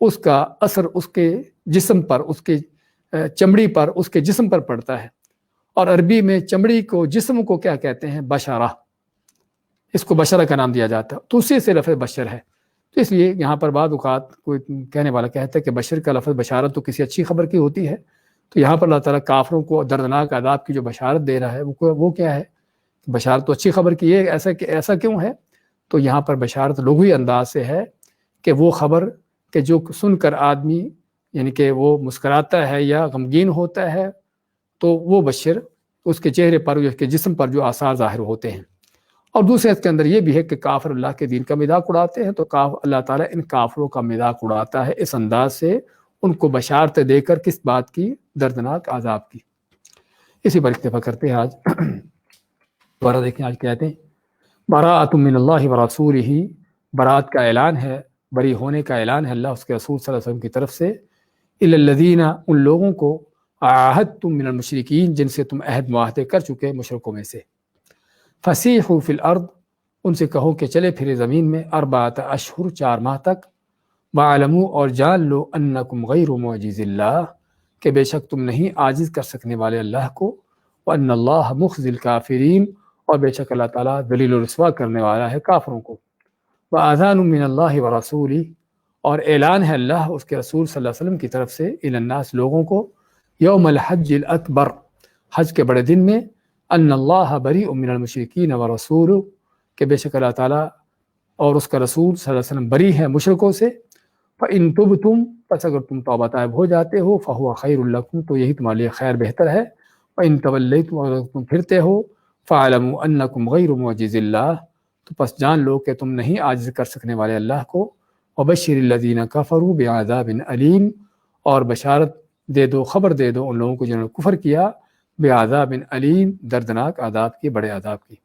اس کا اثر اس کے جسم پر، اس کے چمڑی پر، اس کے جسم پر پڑتا ہے. اور عربی میں چمڑی کو، جسم کو کیا کہتے ہیں؟ بشرہ. اس کو بشرہ کا نام دیا جاتا ہے، تو اسی سے لفظ بشر ہے. تو اس لیے یہاں پر بعض اوقات کوئی کہنے والا کہتا ہے کہ بشر کا لفظ بشارت تو کسی اچھی خبر کی ہوتی ہے، تو یہاں پر اللہ تعالیٰ کافروں کو دردناک عذاب کی جو بشارت دے رہا ہے وہ کیا ہے؟ بشارت تو اچھی خبر کی ہے، ایسا کیوں ہے؟ تو یہاں پر بشارت لغوی انداز سے ہے کہ وہ خبر کہ جو سن کر آدمی یعنی کہ وہ مسکراتا ہے یا غمگین ہوتا ہے، تو وہ بشر اس کے چہرے پر، اس کے جسم پر جو آثار ظاہر ہوتے ہیں. اور دوسرے اس کے اندر یہ بھی ہے کہ کافر اللہ کے دین کا مذاق اڑاتے ہیں، تو اللہ تعالیٰ ان کافروں کا مذاق اڑاتا ہے اس انداز سے، ان کو بشارت دے کر. کس بات کی؟ دردناک عذاب کی. اسی پر اکتفا کرتے ہیں آج. دوبارہ دیکھیں آج کہتے ہیں براءۃ من اللہ ورسولہ، برات کا اعلان ہے، بری ہونے کا اعلان ہے اللہ اس کے رسول صلی اللہ علیہ وسلم کی طرف سے. الی الذین، ان لوگوں کو، عاہدتم من المشرکین، جن سے تم عہد معاہدے کر چکے مشرکوں میں سے. فسیحوا فی الارض، ان سے کہو کہ چلے پھرے زمین میں، اربعۃ اشہر، 4 ماہ تک. وَاعْلَمُوا، اور جان لو، انکم غیر معجز اللہ، کہ بے شک تم نہیں عاجز کر سکنے والے اللہ کو. وَأَنَّ اللَّهَ مُخْزِي الْكَافِرِينَ، اور بے شک اللہ تعالیٰ ذلیل و رسوا کرنے والا ہے کافروں کو. وَأَذَانٌ مِّنَ اللَّهِ وَرَسُولِهِ، اور اعلان ہے اللہ اس کے رسول صلی اللہ علیہ وسلم کی طرف سے، الی الناس، لوگوں کو، یوم الحج الاکبر، حج کے بڑے دن میں، ان اللہ بریء من المشرکین ورسولہ، کہ بے شک اللہ تعالیٰ اور اس کا رسول صلی اللہ علیہ وسلم بری ہے مشرکوں سے. فَإِن تُبْتُمْ، پس اگر تم توبہ طائب ہو جاتے ہو، فَهُوَ خَيْرٌ لَكُمْ، تو یہی تمہارے لیے خیر بہتر ہے. وَإِن تَوَلَّيْتُمْ، اگر تم پھرتے ہو، فَاعْلَمُوا أَنَّكُمْ غَيْرُ مُعْجِزِ اللَّهِ، تو پس جان لو کہ تم نہیں عاجز کر سکنے والے اللہ کو. وبشر الذین کفروا بعذاب علیم، اور بشارت دے دو، خبر دے دو ان لوگوں کو جنہوں نے کفر کیا، بعذاب علیم، دردناک عذاب کی، بڑے عذاب کی.